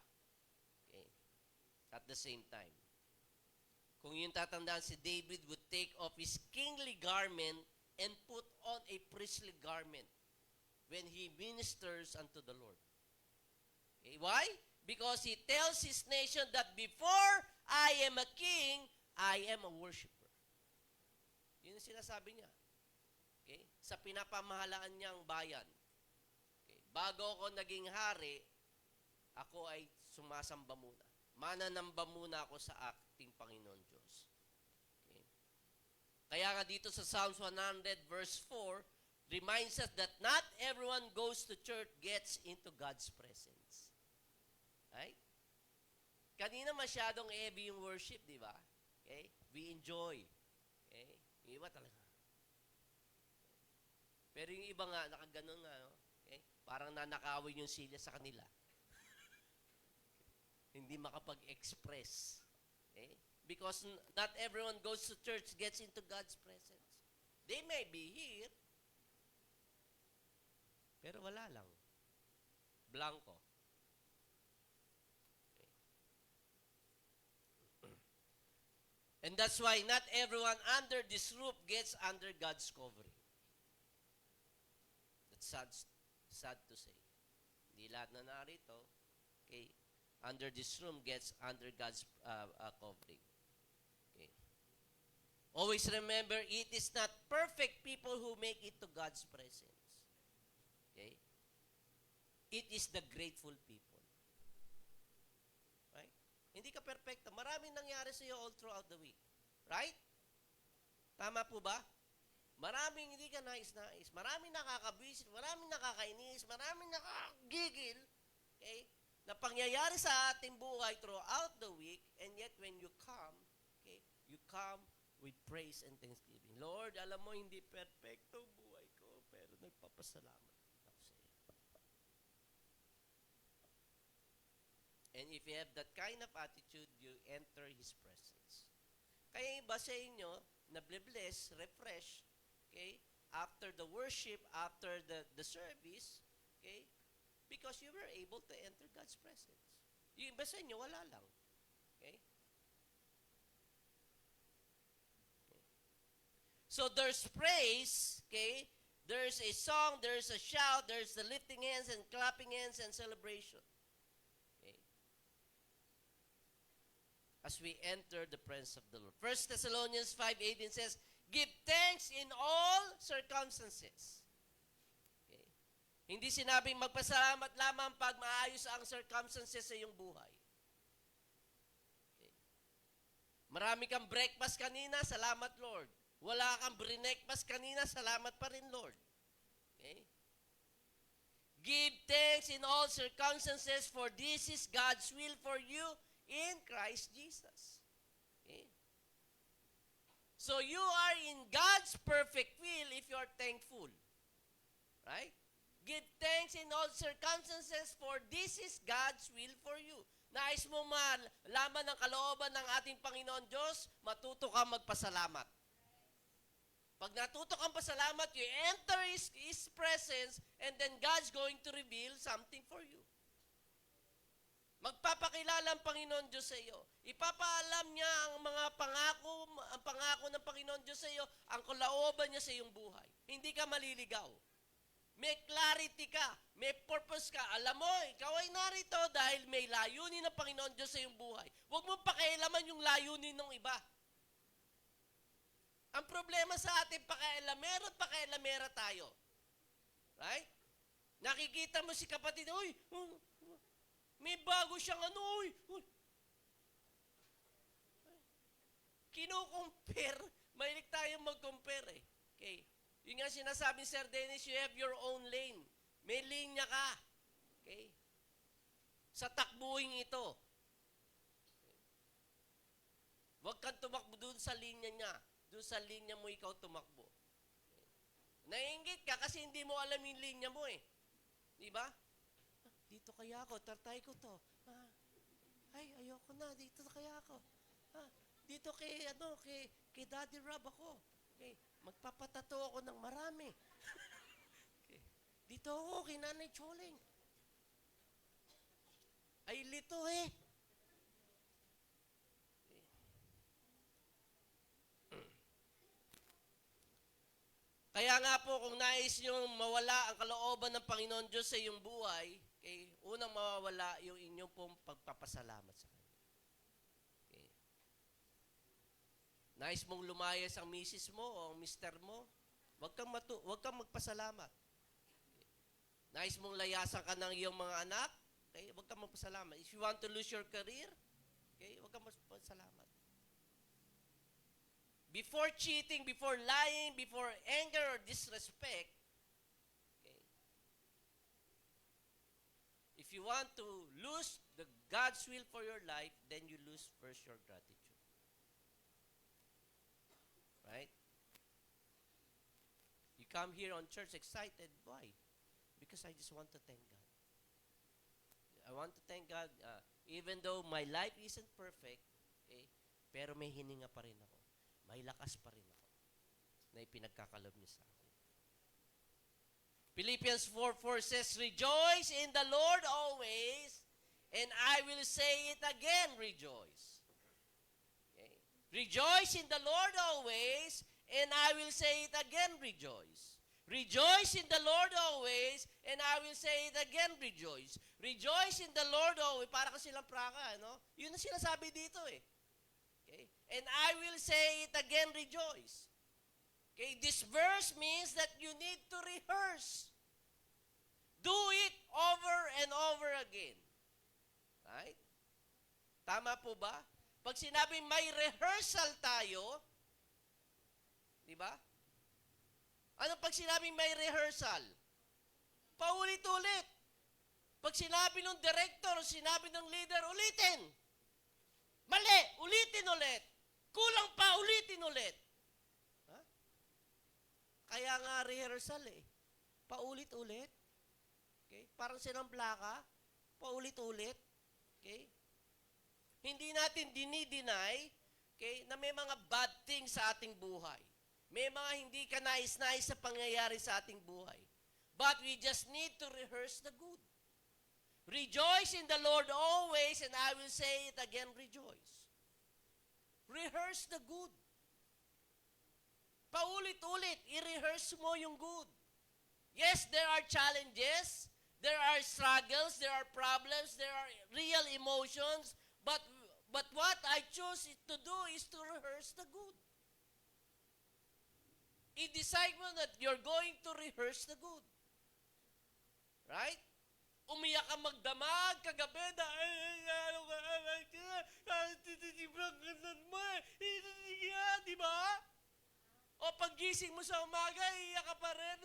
Okay? At the same time. Kung yung tatandaan, si David would take off his kingly garment and put on a priestly garment when he ministers unto the Lord. Okay, why? Because he tells his nation that before I am a king, I am a worshiper. Yun yung sinasabi niya. Okay? Sa pinapamahalaan niyang bayan. Okay? Bago ako naging hari, ako ay sumasamba muna. Mananamba muna ako sa ating Panginoon Diyos. Okay? Kaya nga dito sa Psalms 100 verse 4, reminds us that not everyone goes to church gets into God's presence. Right? Kanina masyadong heavy yung worship, di ba? Okay? We enjoy. Okay? Yung iba talaga. Pero yung iba nga, nakaganon nga, no? Okay? Parang nanakawin yung silya sa kanila. Hindi makapag-express. Okay? Because not everyone goes to church gets into God's presence. They may be here, pero wala lang. Blanco. Okay. And that's why not everyone under this roof gets under God's covering. That's sad to say. Hindi lahat na narito, okay, under this room gets under God's covering. Okay. Always remember, it is not perfect people who make it to God's presence. Okay? It is the grateful people. Right? Hindi ka perfecto. Maraming nangyari sa iyo all throughout the week. Right? Tama po ba? Maraming hindi ka nais-nais. Maraming nakakabwisit, maraming nakakainis, maraming nakagigil. Okay? Na pangyayari sa ating buhay throughout the week, and yet when you come, okay, you come with praise and thanksgiving. Lord, alam mo hindi perfecto buhay ko, pero nagpapasalamat ako sa iyo. And if you have that kind of attitude, you enter His presence. Kaya iba sa inyo, na-bless, refresh, okay, after the worship, after the service, okay, because you were able to enter God's presence. Yung iba sa inyo, wala lang. Okay? So there's praise, okay, there's a song, there's a shout, there's the lifting hands and clapping hands and celebration. As we enter the presence of the Lord. 1 Thessalonians 5:18 says, give thanks in all circumstances. Okay. Hindi sinabing magpasalamat lamang pag maayos ang circumstances sa iyong buhay. Okay. Marami kang breakfast kanina, salamat Lord. Wala kang breakfast kanina, salamat pa rin Lord. Okay. Give thanks in all circumstances, for this is God's will for you in Christ Jesus. Okay? So you are in God's perfect will if you are thankful. Right? Give thanks in all circumstances, for this is God's will for you. Nais mo malaman ng kalooban ng ating Panginoon Diyos, matuto kang magpasalamat. Pag natuto kang pasalamat, you enter His presence, and then God's going to reveal something for you. Magpapakilala ang Panginoon Diyos sa iyo. Ipapaalam niya ang pangako ng Panginoon Diyos sa iyo, ang kalooban niya sa iyong buhay. Hindi ka maliligaw. May clarity ka, may purpose ka. Alam mo, ikaw ay narito dahil may layunin ng Panginoon Diyos sa iyong buhay. Huwag mo pakialaman yung layunin ng iba. Ang problema sa ating pakialamera tayo. Right? Nakikita mo si kapatid, uy, may bago siyang uy. Kino-compare. Mahilig tayong mag-compare eh. Okay. Yung nga sinasabi, Sir Dennis, you have your own lane. May linya ka. Okay. Sa takbuhin ito. Okay. Huwag kang tumakbo doon sa linya niya. Doon sa linya mo ikaw tumakbo. Okay. Naiinggit ka kasi hindi mo alam yung linya mo eh. Di ba? Dito kaya ako, tartay ko to. Ay, ayoko na, dito kaya ako. Dito kay Daddy Rob ako. Okay, magpapatato ako ng marami. Okay. Dito ako kay Nanay Choling. Ay, lito eh. Okay. Kaya nga po, kung nais niyong mawala ang kalooban ng Panginoon Diyos sa iyong buhay, okay, unang mawawala yung inyong pong pagpapasalamat sa Kanya. Okay. Nais mong lumayas ang misis mo o ang mister mo, huwag kang magpasalamat. Okay. Nais mong layasan ka ng iyong mga anak, okay, huwag kang magpasalamat. If you want to lose your career, okay, huwag kang magpasalamat. Before cheating, before lying, before anger or disrespect, okay, if you want to lose God's will for your life, then you lose first your gratitude. Right? You come here on church excited. Why? Because I just want to thank God. I want to thank God, even though my life isn't perfect, okay, pero may hininga pa rin ako. May lakas pa rin ako na ipinagkakalob niya sa akin. Philippians 4:4 says, rejoice in the Lord always, and I will say it again, rejoice. Okay. Rejoice in the Lord always, and I will say it again, rejoice. Rejoice in the Lord always, and I will say it again, rejoice. Rejoice in the Lord always. Para kasi silang praka, no? Yun ang sinasabi dito eh. Okay? And I will say it again, rejoice. Okay? This verse means that you need to rehearse. Do it over and over again. Right? Tama po ba? Pag sinabing may rehearsal tayo, di ba? Ano pag sinabing may rehearsal? Paulit-ulit. Pag sinabi ng director, sinabi ng leader, ulitin. Mali, ulitin ulit. Kulang pa, ulitin ulit. Ha? Kaya nga rehearsal eh. Paulit-ulit. Okay? Parang sinamplaka. Paulit-ulit. Okay? Hindi natin dinideny, okay, na may mga bad things sa ating buhay. May mga hindi ka nais-nais sa pangyayari sa ating buhay. But we just need to rehearse the good. Rejoice in the Lord always, and I will say it again, rejoice. Rehearse the good. Paulit-ulit, i-rehearse mo yung good. Yes, there are challenges, there are struggles, there are problems, there are real emotions, but what I choose to do is to rehearse the good. I-decide mo that you're going to rehearse the good. Right? Umiyak ka magdamag kagabi di ba? O paggising mo sa umaga, iyak ka pa rin.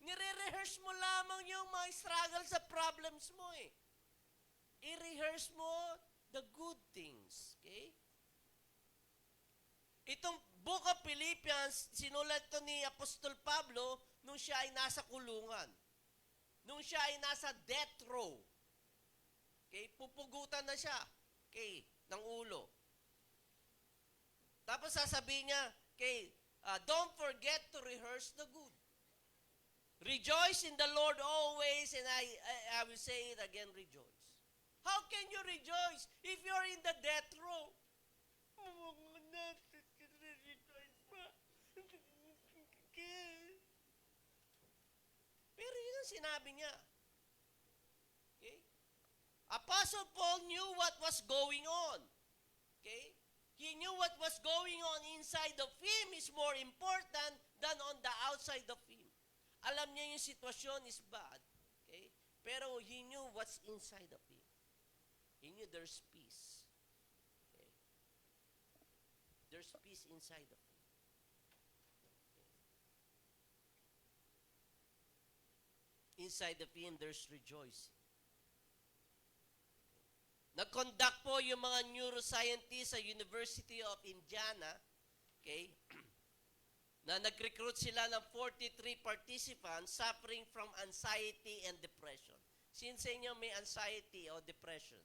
Nire-rehearse mo lamang yung mga struggles sa problems mo eh. I-rehearse mo the good things. Okay? Itong Book of Philippians, sinulat to ni Apostol Pablo nung siya ay nasa kulungan. Nung siya ay nasa death row. Okay? Pupugutan na siya. Okay? Ng ulo. Tapos sasabihin niya, okay, don't forget to rehearse the good. Rejoice in the Lord always, and I will say it again, rejoice. How can you rejoice if you're in the death row? Pero yun ang sinabi niya. Okay? Apostle Paul knew what was going on. Okay? He knew what was going on inside of him is more important than on the outside of him. Alam niya yung sitwasyon is bad. Okay? Pero he knew what's inside of him. He knew there's peace. Okay? There's peace inside of him. Inside of him, there's rejoicing. Nag-conduct po yung mga neuroscientists sa University of Indiana, okay, na nag-recruit sila ng 43 participants suffering from anxiety and depression. Sino sa inyo may anxiety o depression?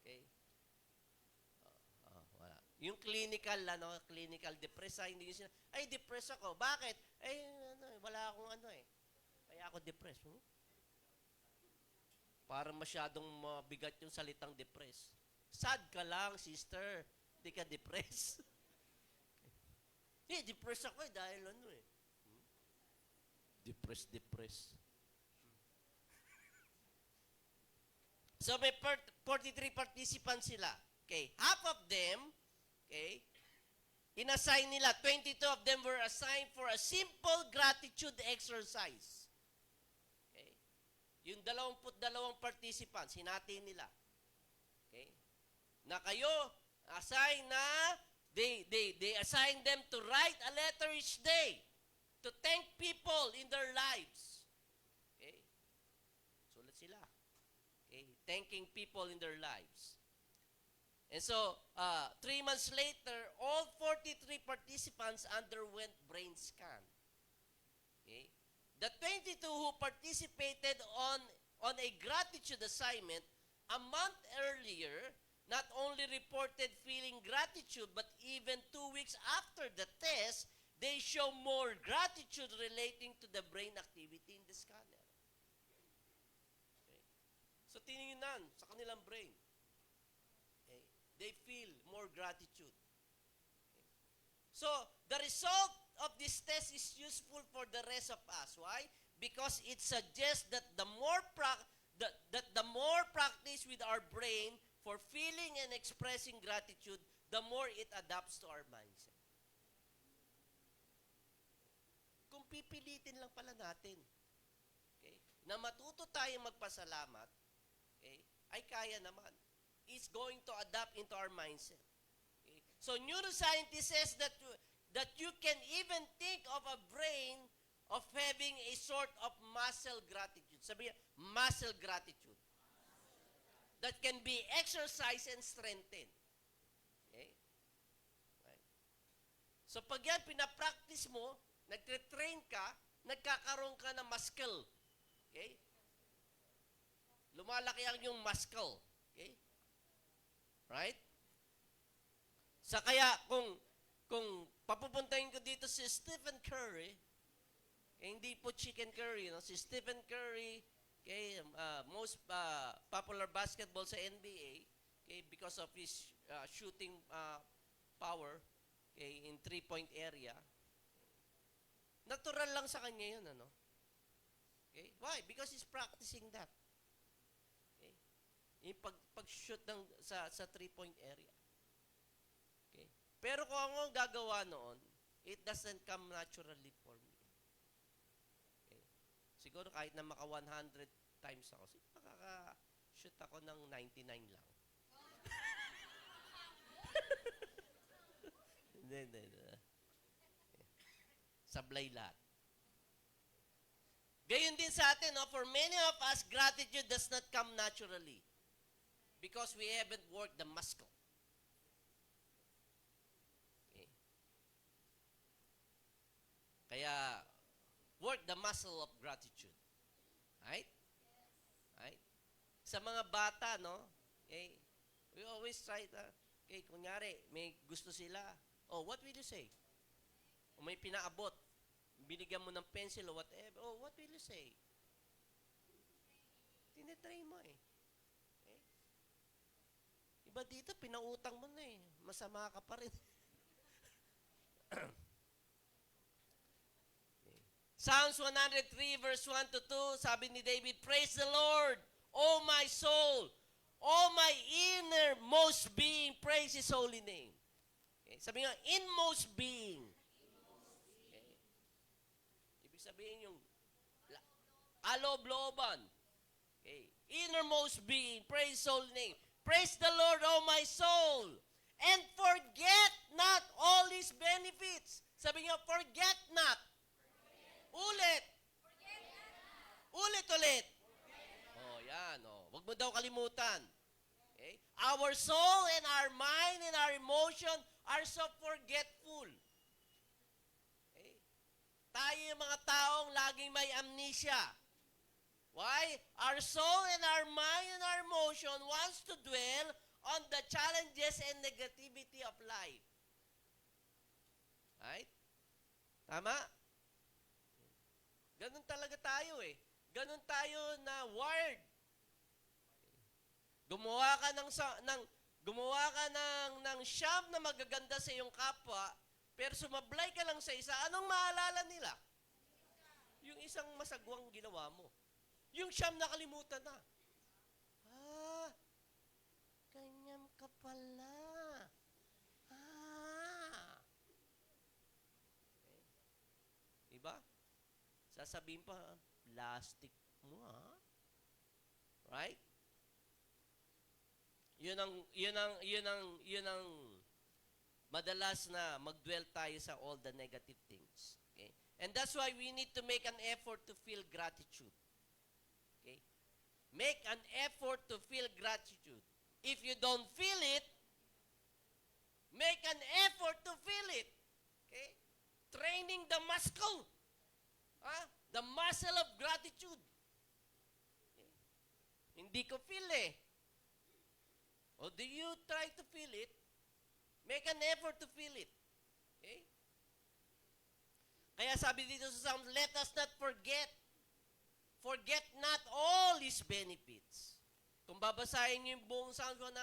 Okay? Wala. Yung clinical depressed, hindi yung ay, depressed ako. Bakit? Ay, wala akong kaya ako depressed. Parang masyadong mabigat yung salitang depressed. Sad ka lang, sister. Hindi ka depressed. Depressed ako dahil Depressed. So may 43 participants sila. Okay. Half of them, okay, inassign nila, 22 of them were assigned for a simple gratitude exercise. Yung 22 participants, hinati nila. Okay? Na kayo, assign na, they assign them to write a letter each day to thank people in their lives. Okay? Sulat sila. Okay? Thanking people in their lives. And so, 3 months later, all 43 participants underwent brain scan. Okay? The 22 who participated on a gratitude assignment a month earlier not only reported feeling gratitude, but even 2 weeks after the test, they show more gratitude relating to the brain activity in the scanner. Okay. So, tinignan sa kanilang brain. Okay. They feel more gratitude. Okay. So, the result of this test is useful for the rest of us. Why? Because it suggests that the more practice with our brain for feeling and expressing gratitude, the more it adapts to our mindset. Kung pipilitin lang pala natin, okay, na matuto tayong magpasalamat, okay, ay kaya naman. It's going to adapt into our mindset. Okay? So neuroscientist says that you can even think of a brain of having a sort of muscle gratitude. Sabi niya, muscle gratitude. That can be exercised and strengthened. Okay? Right. So pag yan pinapractice mo, nagtre-train ka, nagkakaroon ka ng muscle. Okay? Lumalaki ang yung muscle. Okay? Right? Sa kaya kung papupuntahin ko dito si Stephen Curry, hindi po chicken curry, no? Si Stephen Curry, okay, most popular basketball sa NBA, okay, because of his shooting power, okay, in 3-point area. Natural lang sa kanya 'yun, ano? Okay? Why? Because he's practicing that. Okay? Yung pag-shoot sa 3-point area. Okay? Pero kung ako ang gagawa noon, it doesn't come naturally for me. Okay? Siguro kahit na maka 100 times ako, makaka-shoot ako ng 99 lang. Hindi. Sablay lahat. Gayon din sa atin, no? For many of us, gratitude does not come naturally because we haven't worked the muscle. Okay. Kaya, work the muscle of gratitude. Right? Right? Sa mga bata, no? Okay, we always try to, okay, kunyari, may gusto sila. Oh, what will you say? O may pinaabot. Binigyan mo ng pencil o whatever. Oh, what will you say? Tinetry mo eh. Okay? Iba dito, pinautang mo na eh. Masama ka pa rin. Okay. Psalms 103 verse 1 to 2, sabi ni David, praise the Lord, O my soul, O my innermost being, praise His holy name. Okay. Sabi nga, inmost being. Sabihin yung alob-loban. Okay. Innermost being, praise holy name. Praise the Lord, O my soul, and forget not all His benefits. Sabi nga, forget not. Ulit. Ulit. Oh, yan. Oh. Huwag mo daw kalimutan. Okay. Our soul and our mind and our emotion are so forgetful. Tayo yung mga taong laging may amnesia. Why? Our soul and our mind and our emotion wants to dwell on the challenges and negativity of life. Right? Tama? Ganun talaga tayo eh. Ganun tayo na wired. Gumawa ka ng siyam na magaganda sa iyong kapwa, pero sumablay ka lang sa isa, anong maalala nila? Yung isang masagwang ginawa mo. Yung siyam nakalimutan na. Ah, ganyan ka pala. Ah. Okay. Diba? Sasabihin pa, plastic mo ha? Right? Yun ang madalas na mag-dwell tayo sa all the negative things. Okay? And that's why we need to make an effort to feel gratitude. Okay? Make an effort to feel gratitude. If you don't feel it, make an effort to feel it. Okay? Training the muscle. The muscle of gratitude. Okay? Hindi ko feel eh. Or do you try to feel it? Make an effort to feel it. Okay? Kaya sabi dito sa Psalms, let us not forget. Forget not all His benefits. Kung babasahin niyo yung buong Psalms 103,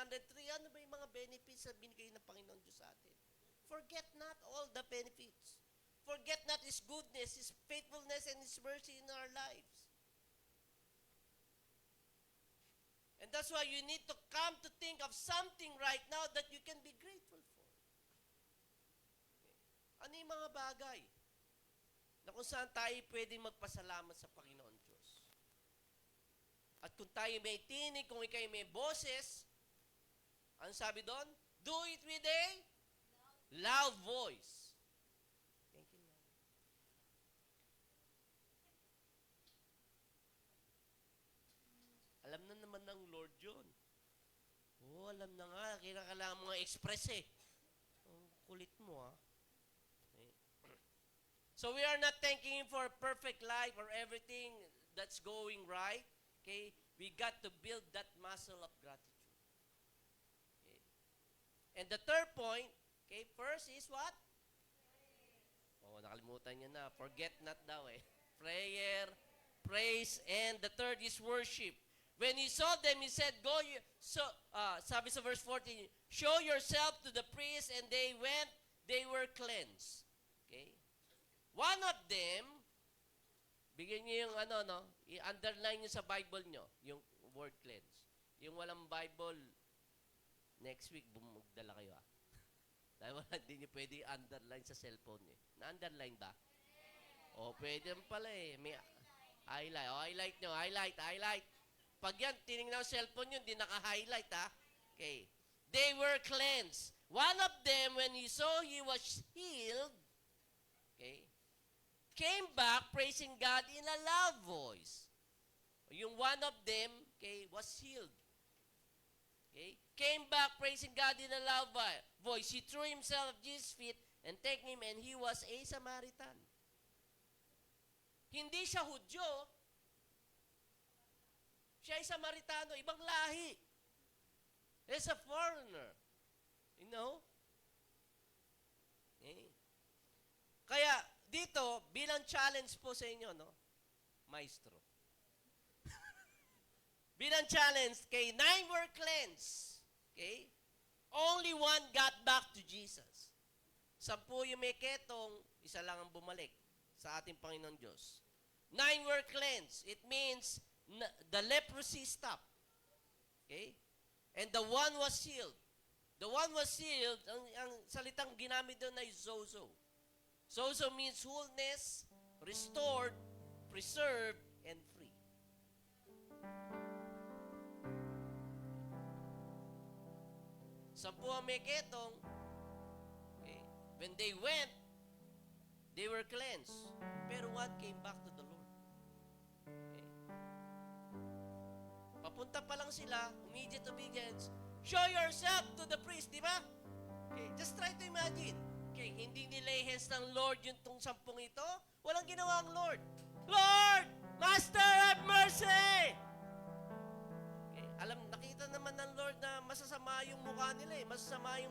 ano ba yung mga benefits na binigay ng Panginoon Diyos sa atin? Forget not all the benefits. Forget not His goodness, His faithfulness, and His mercy in our lives. And that's why you need to come to think of something right now that you can be grateful for. Okay. Ano yung mga bagay na kung saan tayo pwedeng magpasalamat sa Panginoon Diyos? At At kung tayo may tinig, kung ikay may boses, ano sabi doon? Do it with a loud voice. Thank you, Lord. Alam na naman ng Lord yun. Oo, alam na nga. Kailangan mo nga express eh. Oh, kulit mo ah. Okay. So we are not thanking Him for a perfect life or everything that's going right. Okay? We got to build that muscle of gratitude. Okay? And the third point, okay, first is what? Oh, nakalimutan niyo na. Forget not daw eh. Prayer, praise, and the third is worship. When He saw them, He said, go, sabi sa verse 14, show yourself to the priest, and they went, they were cleansed. Okay? One of them, bigyan niyo yung i-underline niyo sa Bible niyo, yung word cleanse. Yung walang Bible, next week, bumagdala kayo ah. Dahil wala, hindi niyo pwede i-underline sa cellphone niyo. Na-underline ba? O, pwede pala eh. May highlight. O, highlight niyo. Highlight. Pag yan, tinignan ang cellphone nyo, hindi naka-highlight, ha? Okay. They were cleansed. One of them, when he saw he was healed, okay, came back praising God in a loud voice. Yung one of them, okay, was healed. Okay? Came back praising God in a loud voice. He threw himself at Jesus' feet and thanked Him, and he was a Samaritan. Hindi siya Hudyo. Siya ay Samaritano, ibang lahi. He's a foreigner. You know? Okay. Kaya, dito, bilang challenge po sa inyo, no? Maestro. Bilang challenge, okay, 9 were cleansed. Okay? Only one got back to Jesus. 10 yung may ketong, isa lang ang bumalik sa ating Panginoon Diyos. 9 were cleansed. It means the leprosy stopped. Okay? And the one was healed. The one was healed, ang salitang ginamit doon ay zozo. Zozo means wholeness, restored, preserved, and free. Sampu ang may ketong, okay, when they went, they were cleansed. Pero one came back to the Lord. Papunta pa lang sila, immediate obedience. Show yourself to the priest, di ba? Okay, just try to imagine. Okay, hindi nilay hands ng Lord yung tong 10 ito. Walang ginawa ang Lord. Lord! Master, have mercy! Okay, nakita naman ng Lord na masasama yung mukha nila eh. Masasama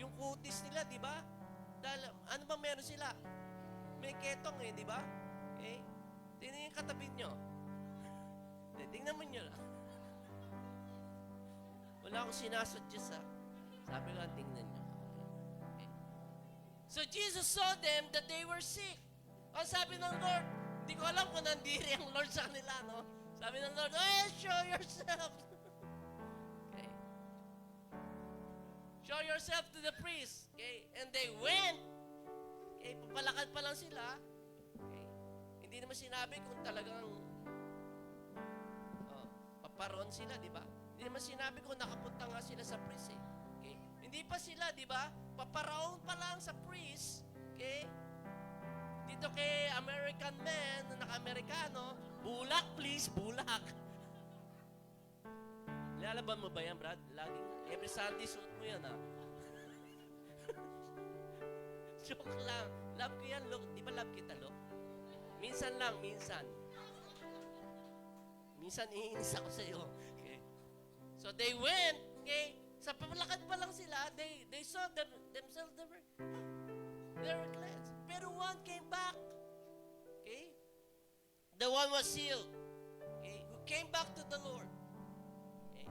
yung kutis nila, di ba? Dahil, ano ba meron sila? May ketong eh, di ba? Okay? Tingnan yung katabi nyo. Tingnan mo nyo lang. Wala akong sinasuggest ha. Sabi ko, tingnan nyo. Okay. So Jesus saw them that they were sick. Ang sabi ng Lord, hindi ko alam kung nandiri ang Lord sa kanila, no? Sabi ng Lord, show yourself. Okay. Show yourself to the priest. Okay. And they went. Okay. Papalakad pa lang sila. Okay. Hindi naman sinabi kung talagang paparoon sila, di ba? Hindi naman sinabi ko nakapunta nga sila sa priest eh. Okay? Hindi pa sila, di ba? Paparaon pa lang sa priest. Okay? Dito kay American man, naka-Amerikano, bulak please, bulak. Lalaban mo ba yan, Brad? Laging, every Sunday suot mo yan, ha? Joke lang. Love ko yan, look. Di ba love kita, look? Minsan lang, minsan. Minsan iinis ako sa iyo. Okay. So they went, okay? Sa pamalakad pa lang sila, they saw themselves, they were cleansed. Pero one came back. Okay? The one was healed. Okay? Who came back to the Lord. Okay?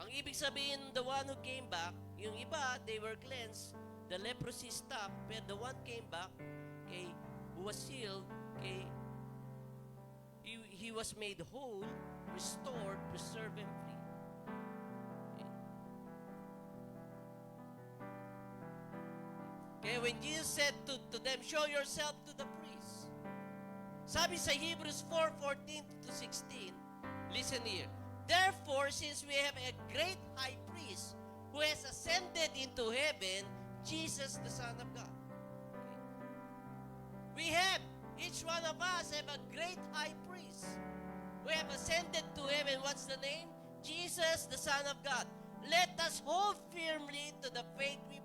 Ang ibig sabihin, the one who came back, yung iba, they were cleansed, the leprosy stopped, but the one came back, okay, who was healed, okay, he was made whole, restored, preserved, and free. Okay, when Jesus said to them, show yourself to the priest. Sabi sa Hebrews 4:14-16, listen here. Therefore, since we have a great high priest who has ascended into heaven, Jesus, the Son of God. We have, each one of us have a great high priest. We have ascended to heaven. What's the name? Jesus, the Son of God. Let us hold firmly to the faith we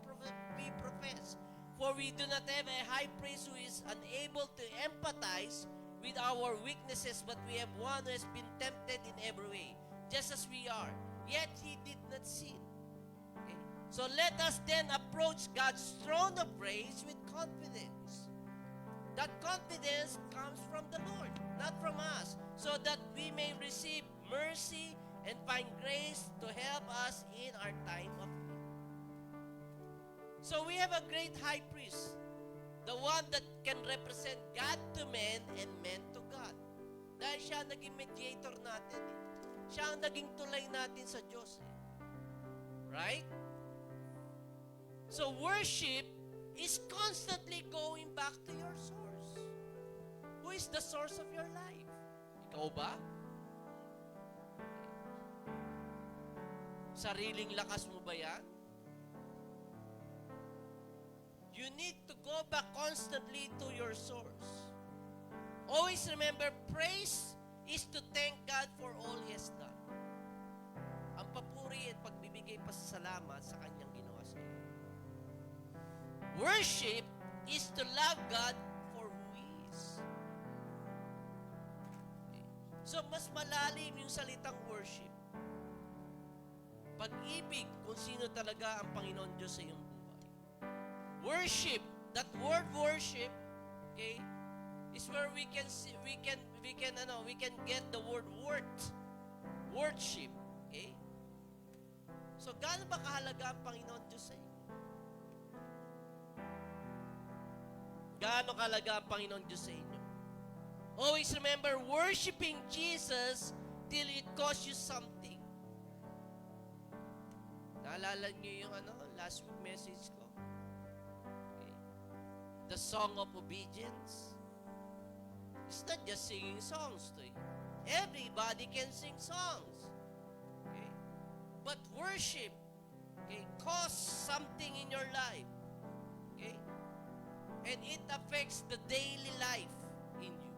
profess. For we do not have a high priest who is unable to empathize with our weaknesses, but we have one who has been tempted in every way, just as we are. Yet he did not sin. Okay? So let us then approach God's throne of grace with confidence. That confidence comes from the Lord, not from us, so that we may receive mercy and find grace to help us in our time of need. So we have a great high priest, the one that can represent God to men and men to God. Dahil siya ang naging mediator natin. Siya ang naging tulay natin sa Diyos. Right? So worship is constantly going back to your source. Who is the source of your life? Ikaw ba? Sariling lakas mo ba yan? You need to go back constantly to your source. Always remember, praise is to thank God for all He has done. Ang papuri at pagbibigay pasasalamat sa Kanyang ginawa sa iyo. Worship is to love God for who He is. So, mas malalim yung salitang worship. Pag-ibig kung sino talaga ang Panginoon Diyos sa iyong buhay. Worship, that word worship, okay, is where we can get the word worship, okay? So, gaano ba kahalaga ang Panginoon Diyos sa iyo? Gaano kahalaga ang Panginoon Diyos sa inyo? Always remember, worshiping Jesus till it costs you something. Naalala niyo yung last week message ko? The song of obedience. It's not just singing songs to you. Everybody can sing songs. Okay? But worship, okay, costs something in your life. Okay? And it affects the daily life in you.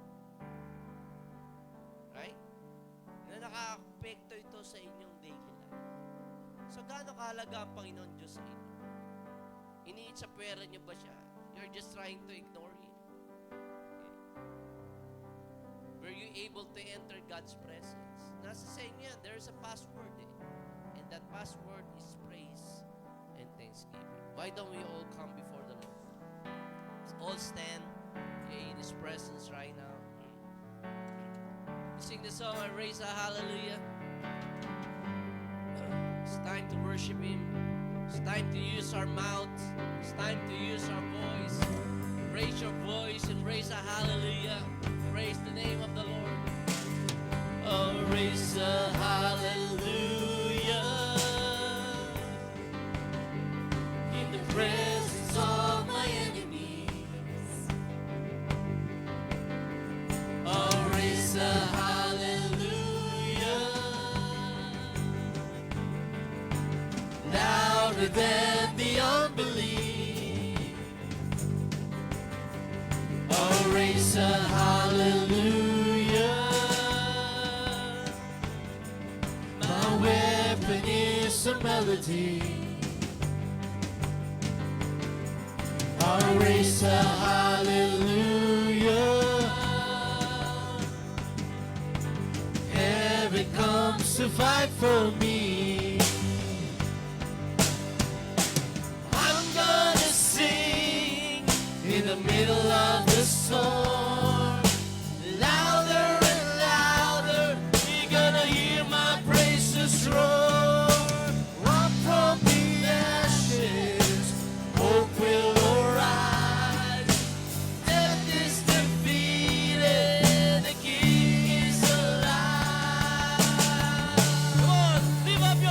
Right? Na nakaka-apekto ito sa inyong daily life. So, gaano kahalaga ang Panginoon Diyos sa inyo? Iniitsapwera niyo ba siya? You're just trying to ignore Him. Okay. Were you able to enter God's presence? Nasa sa inyo yan, there's a password and that password is praise and thanksgiving. Why don't we all come before the Lord? Let's all stand in His presence right now. We sing the song and raise a hallelujah. It's time to worship Him. It's time to use our mouth. It's time to use our voice. Raise your voice and raise a hallelujah. Praise the name of the Lord. Oh, raise a hallelujah in the presence of my enemies. Oh, raise a hallelujah louder than the unbelief. Oh, raise a hallelujah. My weapon is a melody. Oh, raise a hallelujah. Heaven comes to fight for me. In the middle of the storm, louder and louder, you're gonna hear my praises roar. Up from the ashes, hope will arise. Death is defeated, the King is alive. Come on, lift up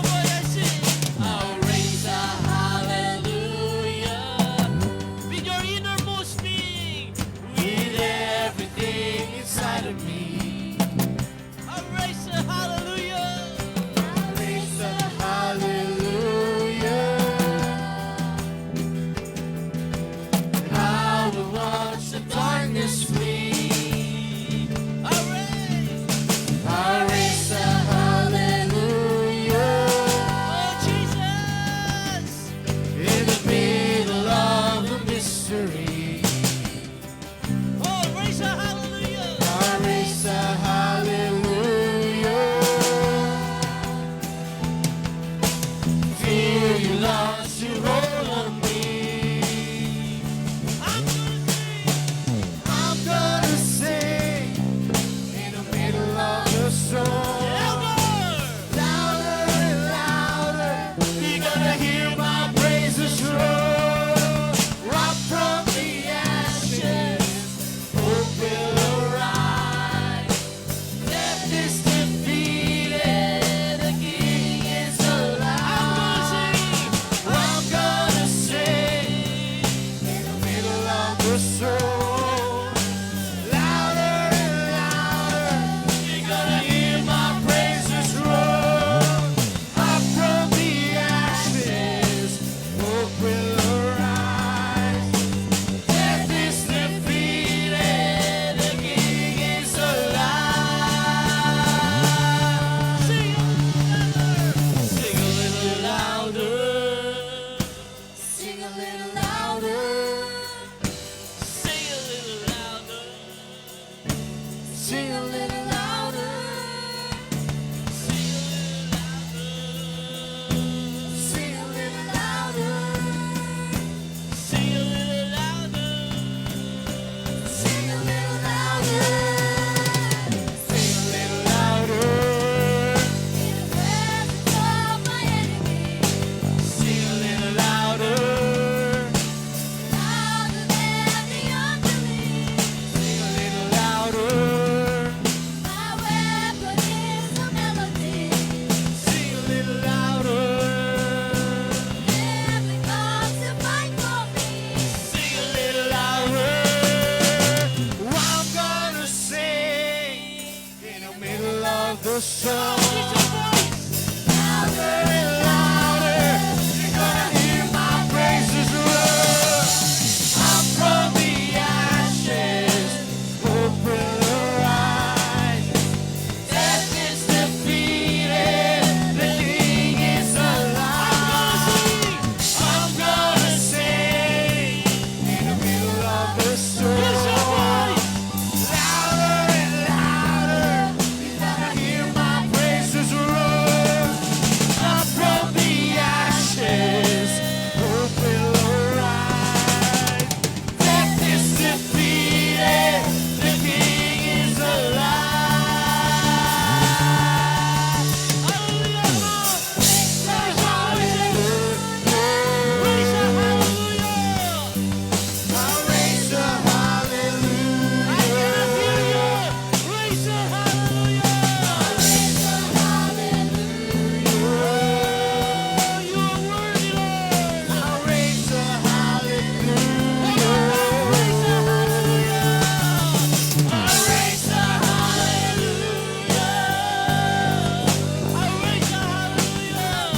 of the soul. Raise your voice. Louder and louder, you're gonna hear my praises roar. I'm from the ashes, hope will arise. Death is defeated, the King is alive. I'm gonna sing in the middle of the storm. Raise your voice. Louder and louder, you're gonna hear my praises roar. Up from the ashes, hope will arise. Death is defeated, the King is alive. Hallelujah. Hallelujah. Raise your hallelujah. I'll raise a hallelujah. I cannot hear you. Raise your hallelujah. You are worthy, Lord. I'll raise a hallelujah. Raise your hallelujah. I'll raise a hallelujah. I raise your hallelujah.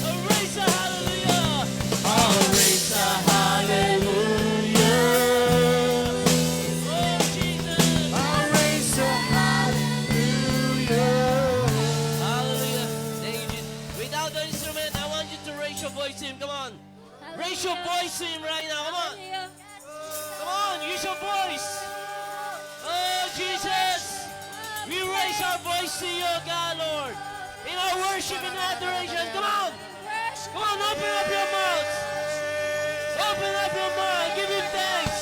I raise your hallelujah. I'll raise a hallelujah. Oh, Jesus. I'll raise a hallelujah. Hallelujah. Thank you, Jesus. Without the instrument, I want you to raise your voice to Him. Come on. Raise your voice to Him right now. Come on. Hallelujah. Come on. Use your voice. Oh, Jesus. We raise our voice to you, God, Lord. In our worship and adoration. Come on. Worship. Come on. Open up your mouth. Open up your mouth. Give Him thanks.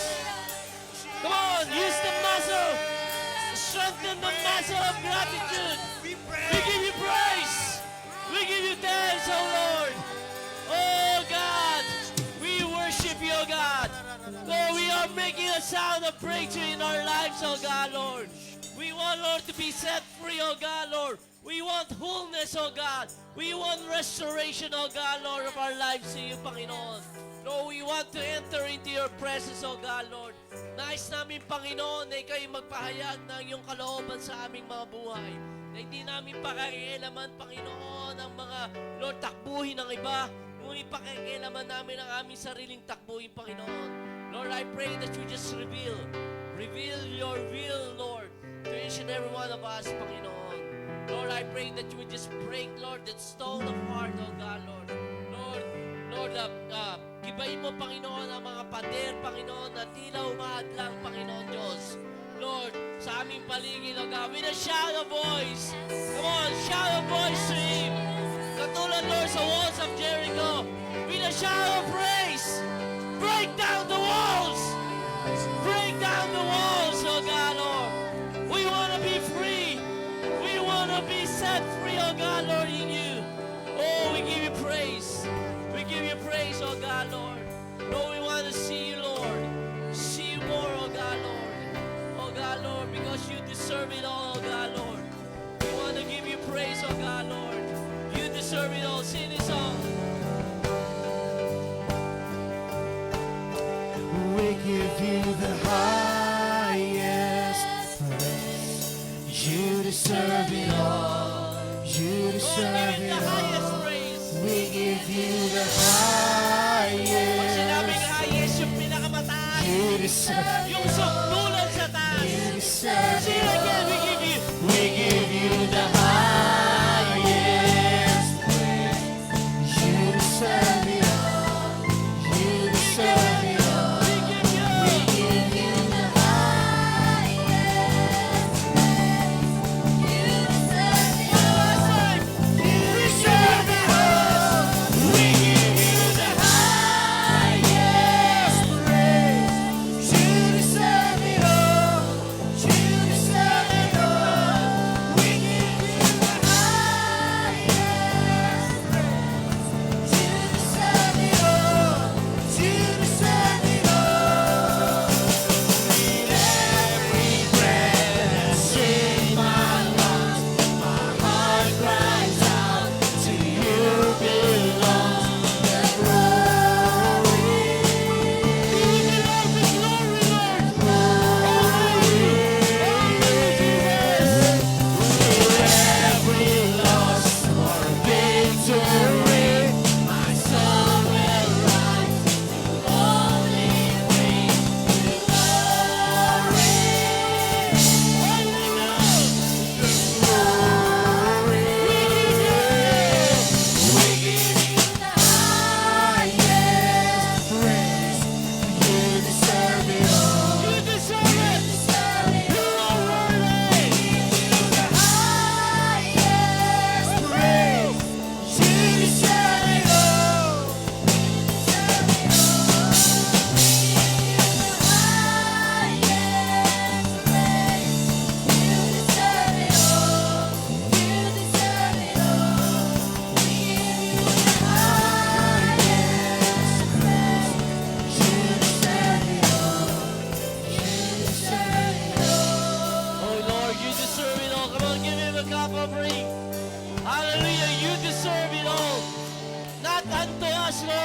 Come on. Use the muscle. Strengthen the muscle of gratitude. We give you praise. We give you thanks, oh Lord. Oh God, we worship you, oh God. Lord, we are making a sound of breakthrough in our lives, oh God, Lord. We want, Lord, to be set free, oh God, Lord. We want wholeness, oh God. We want restoration, oh God, Lord, of our lives to you, Panginoon. Lord, we want to enter into your presence, oh God, Lord. Nais namin, Panginoon, na ikaw'y magpahayag ng iyong kalooban sa aming mga buhay. Na hindi namin pakikialaman, Panginoon, ang mga, Lord, takbuhin ng iba. Ngunit pakikialaman namin ang aming sariling takbuhin, Panginoon. Lord, I pray that you just reveal your will, Lord, to each and every one of us, Panginoon. Lord, I pray that you would just break, Lord, that stone of heart, oh God, Lord. Lord, gibayin mo, Panginoon, ang mga pader, Panginoon, na tila umaadlang, Panginoon Diyos. Lord, sa aming paligid, oh God, with a shout of voice. Come on, shout of voice to Him. Katulad, Lord, sa walls of Jericho, with a shout of praise. Break down the walls. Break down the walls, oh God, Lord. We want to be free. We want to be set free, oh God, Lord, in you. Oh, we give you praise. We give you praise, oh God, Lord. Lord, we want to see you, Lord. See you more, oh God, Lord. Oh God, Lord, because you deserve it all, oh God, Lord. We want to give you praise, oh God, Lord. You deserve it all. Sing this song. We give you the highest praise. You deserve it all. You Lord, give deserve him it the highest all. praise. We give you the Pag sinabing highest. highest, yung pinakamataas. You deserve. Yung sukdulan sa You taas. deserve Sing it it again, all. we give you. We give you the highest praise. You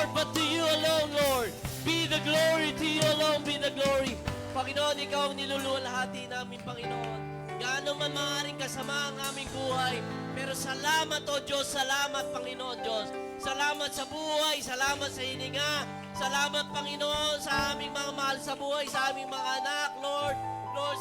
Lord, but to you alone, Lord. Be the glory, to you alone be the glory. Panginoon, ikaw ang niluluwalhati namin, Panginoon. Gaano man maaaring kasama ang aming buhay, pero salamat, O Diyos, salamat, Panginoon Diyos. Salamat sa buhay, salamat sa hininga, salamat, Panginoon, sa aming mga mahal sa buhay, sa aming mga anak, Lord. Lord,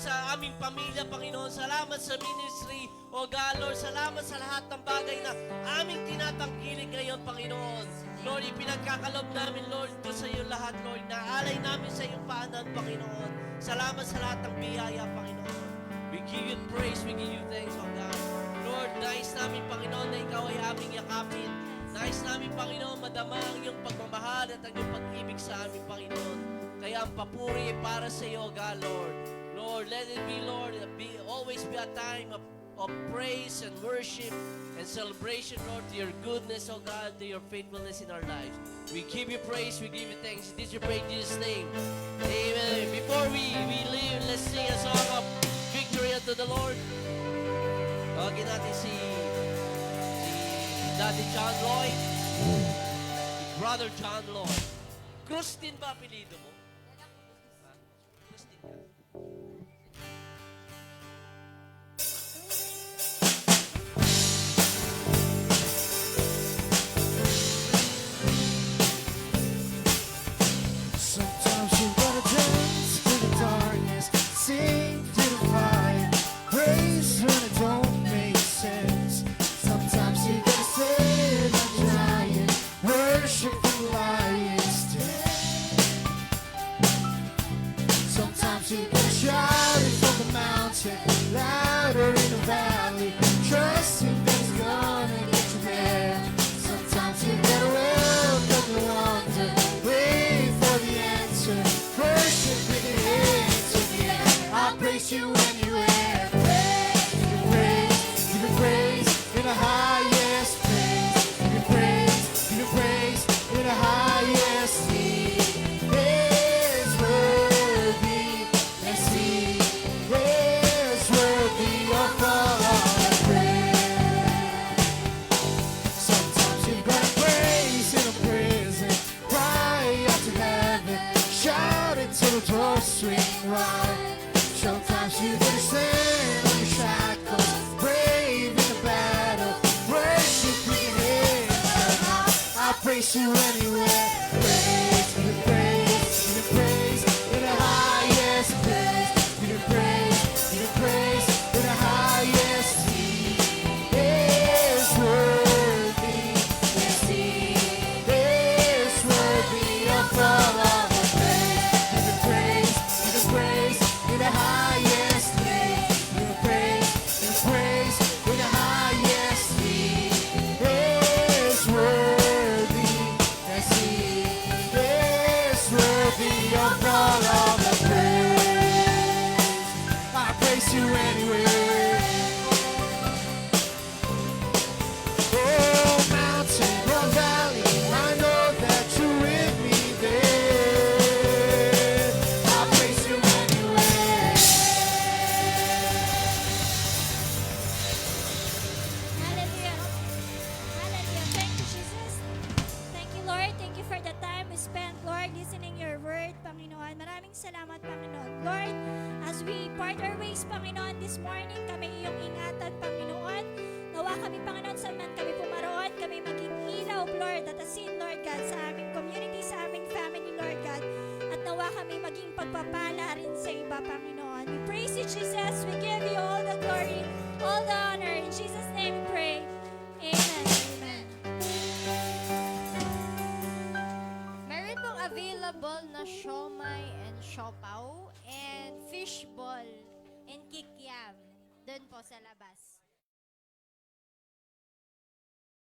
sa aming pamilya, Panginoon. Salamat sa ministry, O God, Lord. Salamat sa lahat ng bagay na aming tinatangkilik ngayon, Panginoon. Lord, ipinagkakalob namin, Lord, ito sa iyo lahat, Lord. Naalay namin sa iyong paanan, Panginoon. Salamat sa lahat ng biyaya, Panginoon. We give you praise, we give you thanks, O God. Lord, nais namin, Panginoon, na ikaw ay aming yakapin. Nais namin, Panginoon, madama ang iyong pagmamahal at ang iyong pag-ibig sa amin, Panginoon. Kaya ang papuri ay para sa iyo, God, Lord. Lord, let it be, Lord, always be a time of praise and worship and celebration, Lord, to your goodness, oh God, to your faithfulness in our lives. We give you praise, we give you thanks. This we pray in Jesus' name. Amen. Before we leave, let's sing a song of victory unto the Lord. Tawagin natin si Daddy John Lloyd, si Brother John Lloyd. Krustin ba apelido mo? Ha? Krustin ka. Sometimes you gotta dance to the darkness, sing to the fire, praise when it don't make sense. Sometimes you gotta say the giant, worship the lion's den. Sometimes you gotta shout it from the mountain, louder in the valley, trusting that it's gonna get you there. Sometimes you gotta welcome the wonder, wait for the answer, worship with your hands in the air. I'll praise you anywhere. Praise, give you praise in the highest praise. Give you praise in the highest. He is worthy, yes, He is worthy of all our praise. Sometimes you've got to praise in a prison, cry out to heaven, shout it till the doors swing wide. Sometimes you gotta stand on your shackles, brave in the battle, worship with your hands. I'll praise you anywhere. Praise, give you praise in the highest place. Give you praise in the highest. He is worthy, yes, He is worthy of all our praise. Give you praise in the highest place. Give you praise in the highest. He is worthy, yes, He is worthy of all our praise. I praise you anyway. Oh, mountain or valley, I know that you're with me there. I praise you anyway. Hallelujah. Hallelujah. Thank you, Jesus. Thank you, Lord. Thank you for the time we spent, Lord, listening your word, Panginoon. Maraming salamat, Panginoon. Lord, as we part our ways, Panginoon, this morning, kami iyong ingatan, Panginoon. Nawa kami, Panginoon, saan man kami pumaroon, kami maging ilaw, Lord, at asin, Lord God, sa aming community, sa aming family, Lord God. At nawa kami maging pagpapala rin sa iba, Panginoon. We praise you, Jesus. We give you all the glory, all the honor. In Jesus' name we pray. Amen. Amen. Meron pong available na siomay and siopaw and fishball and kikiam doon po sa labas.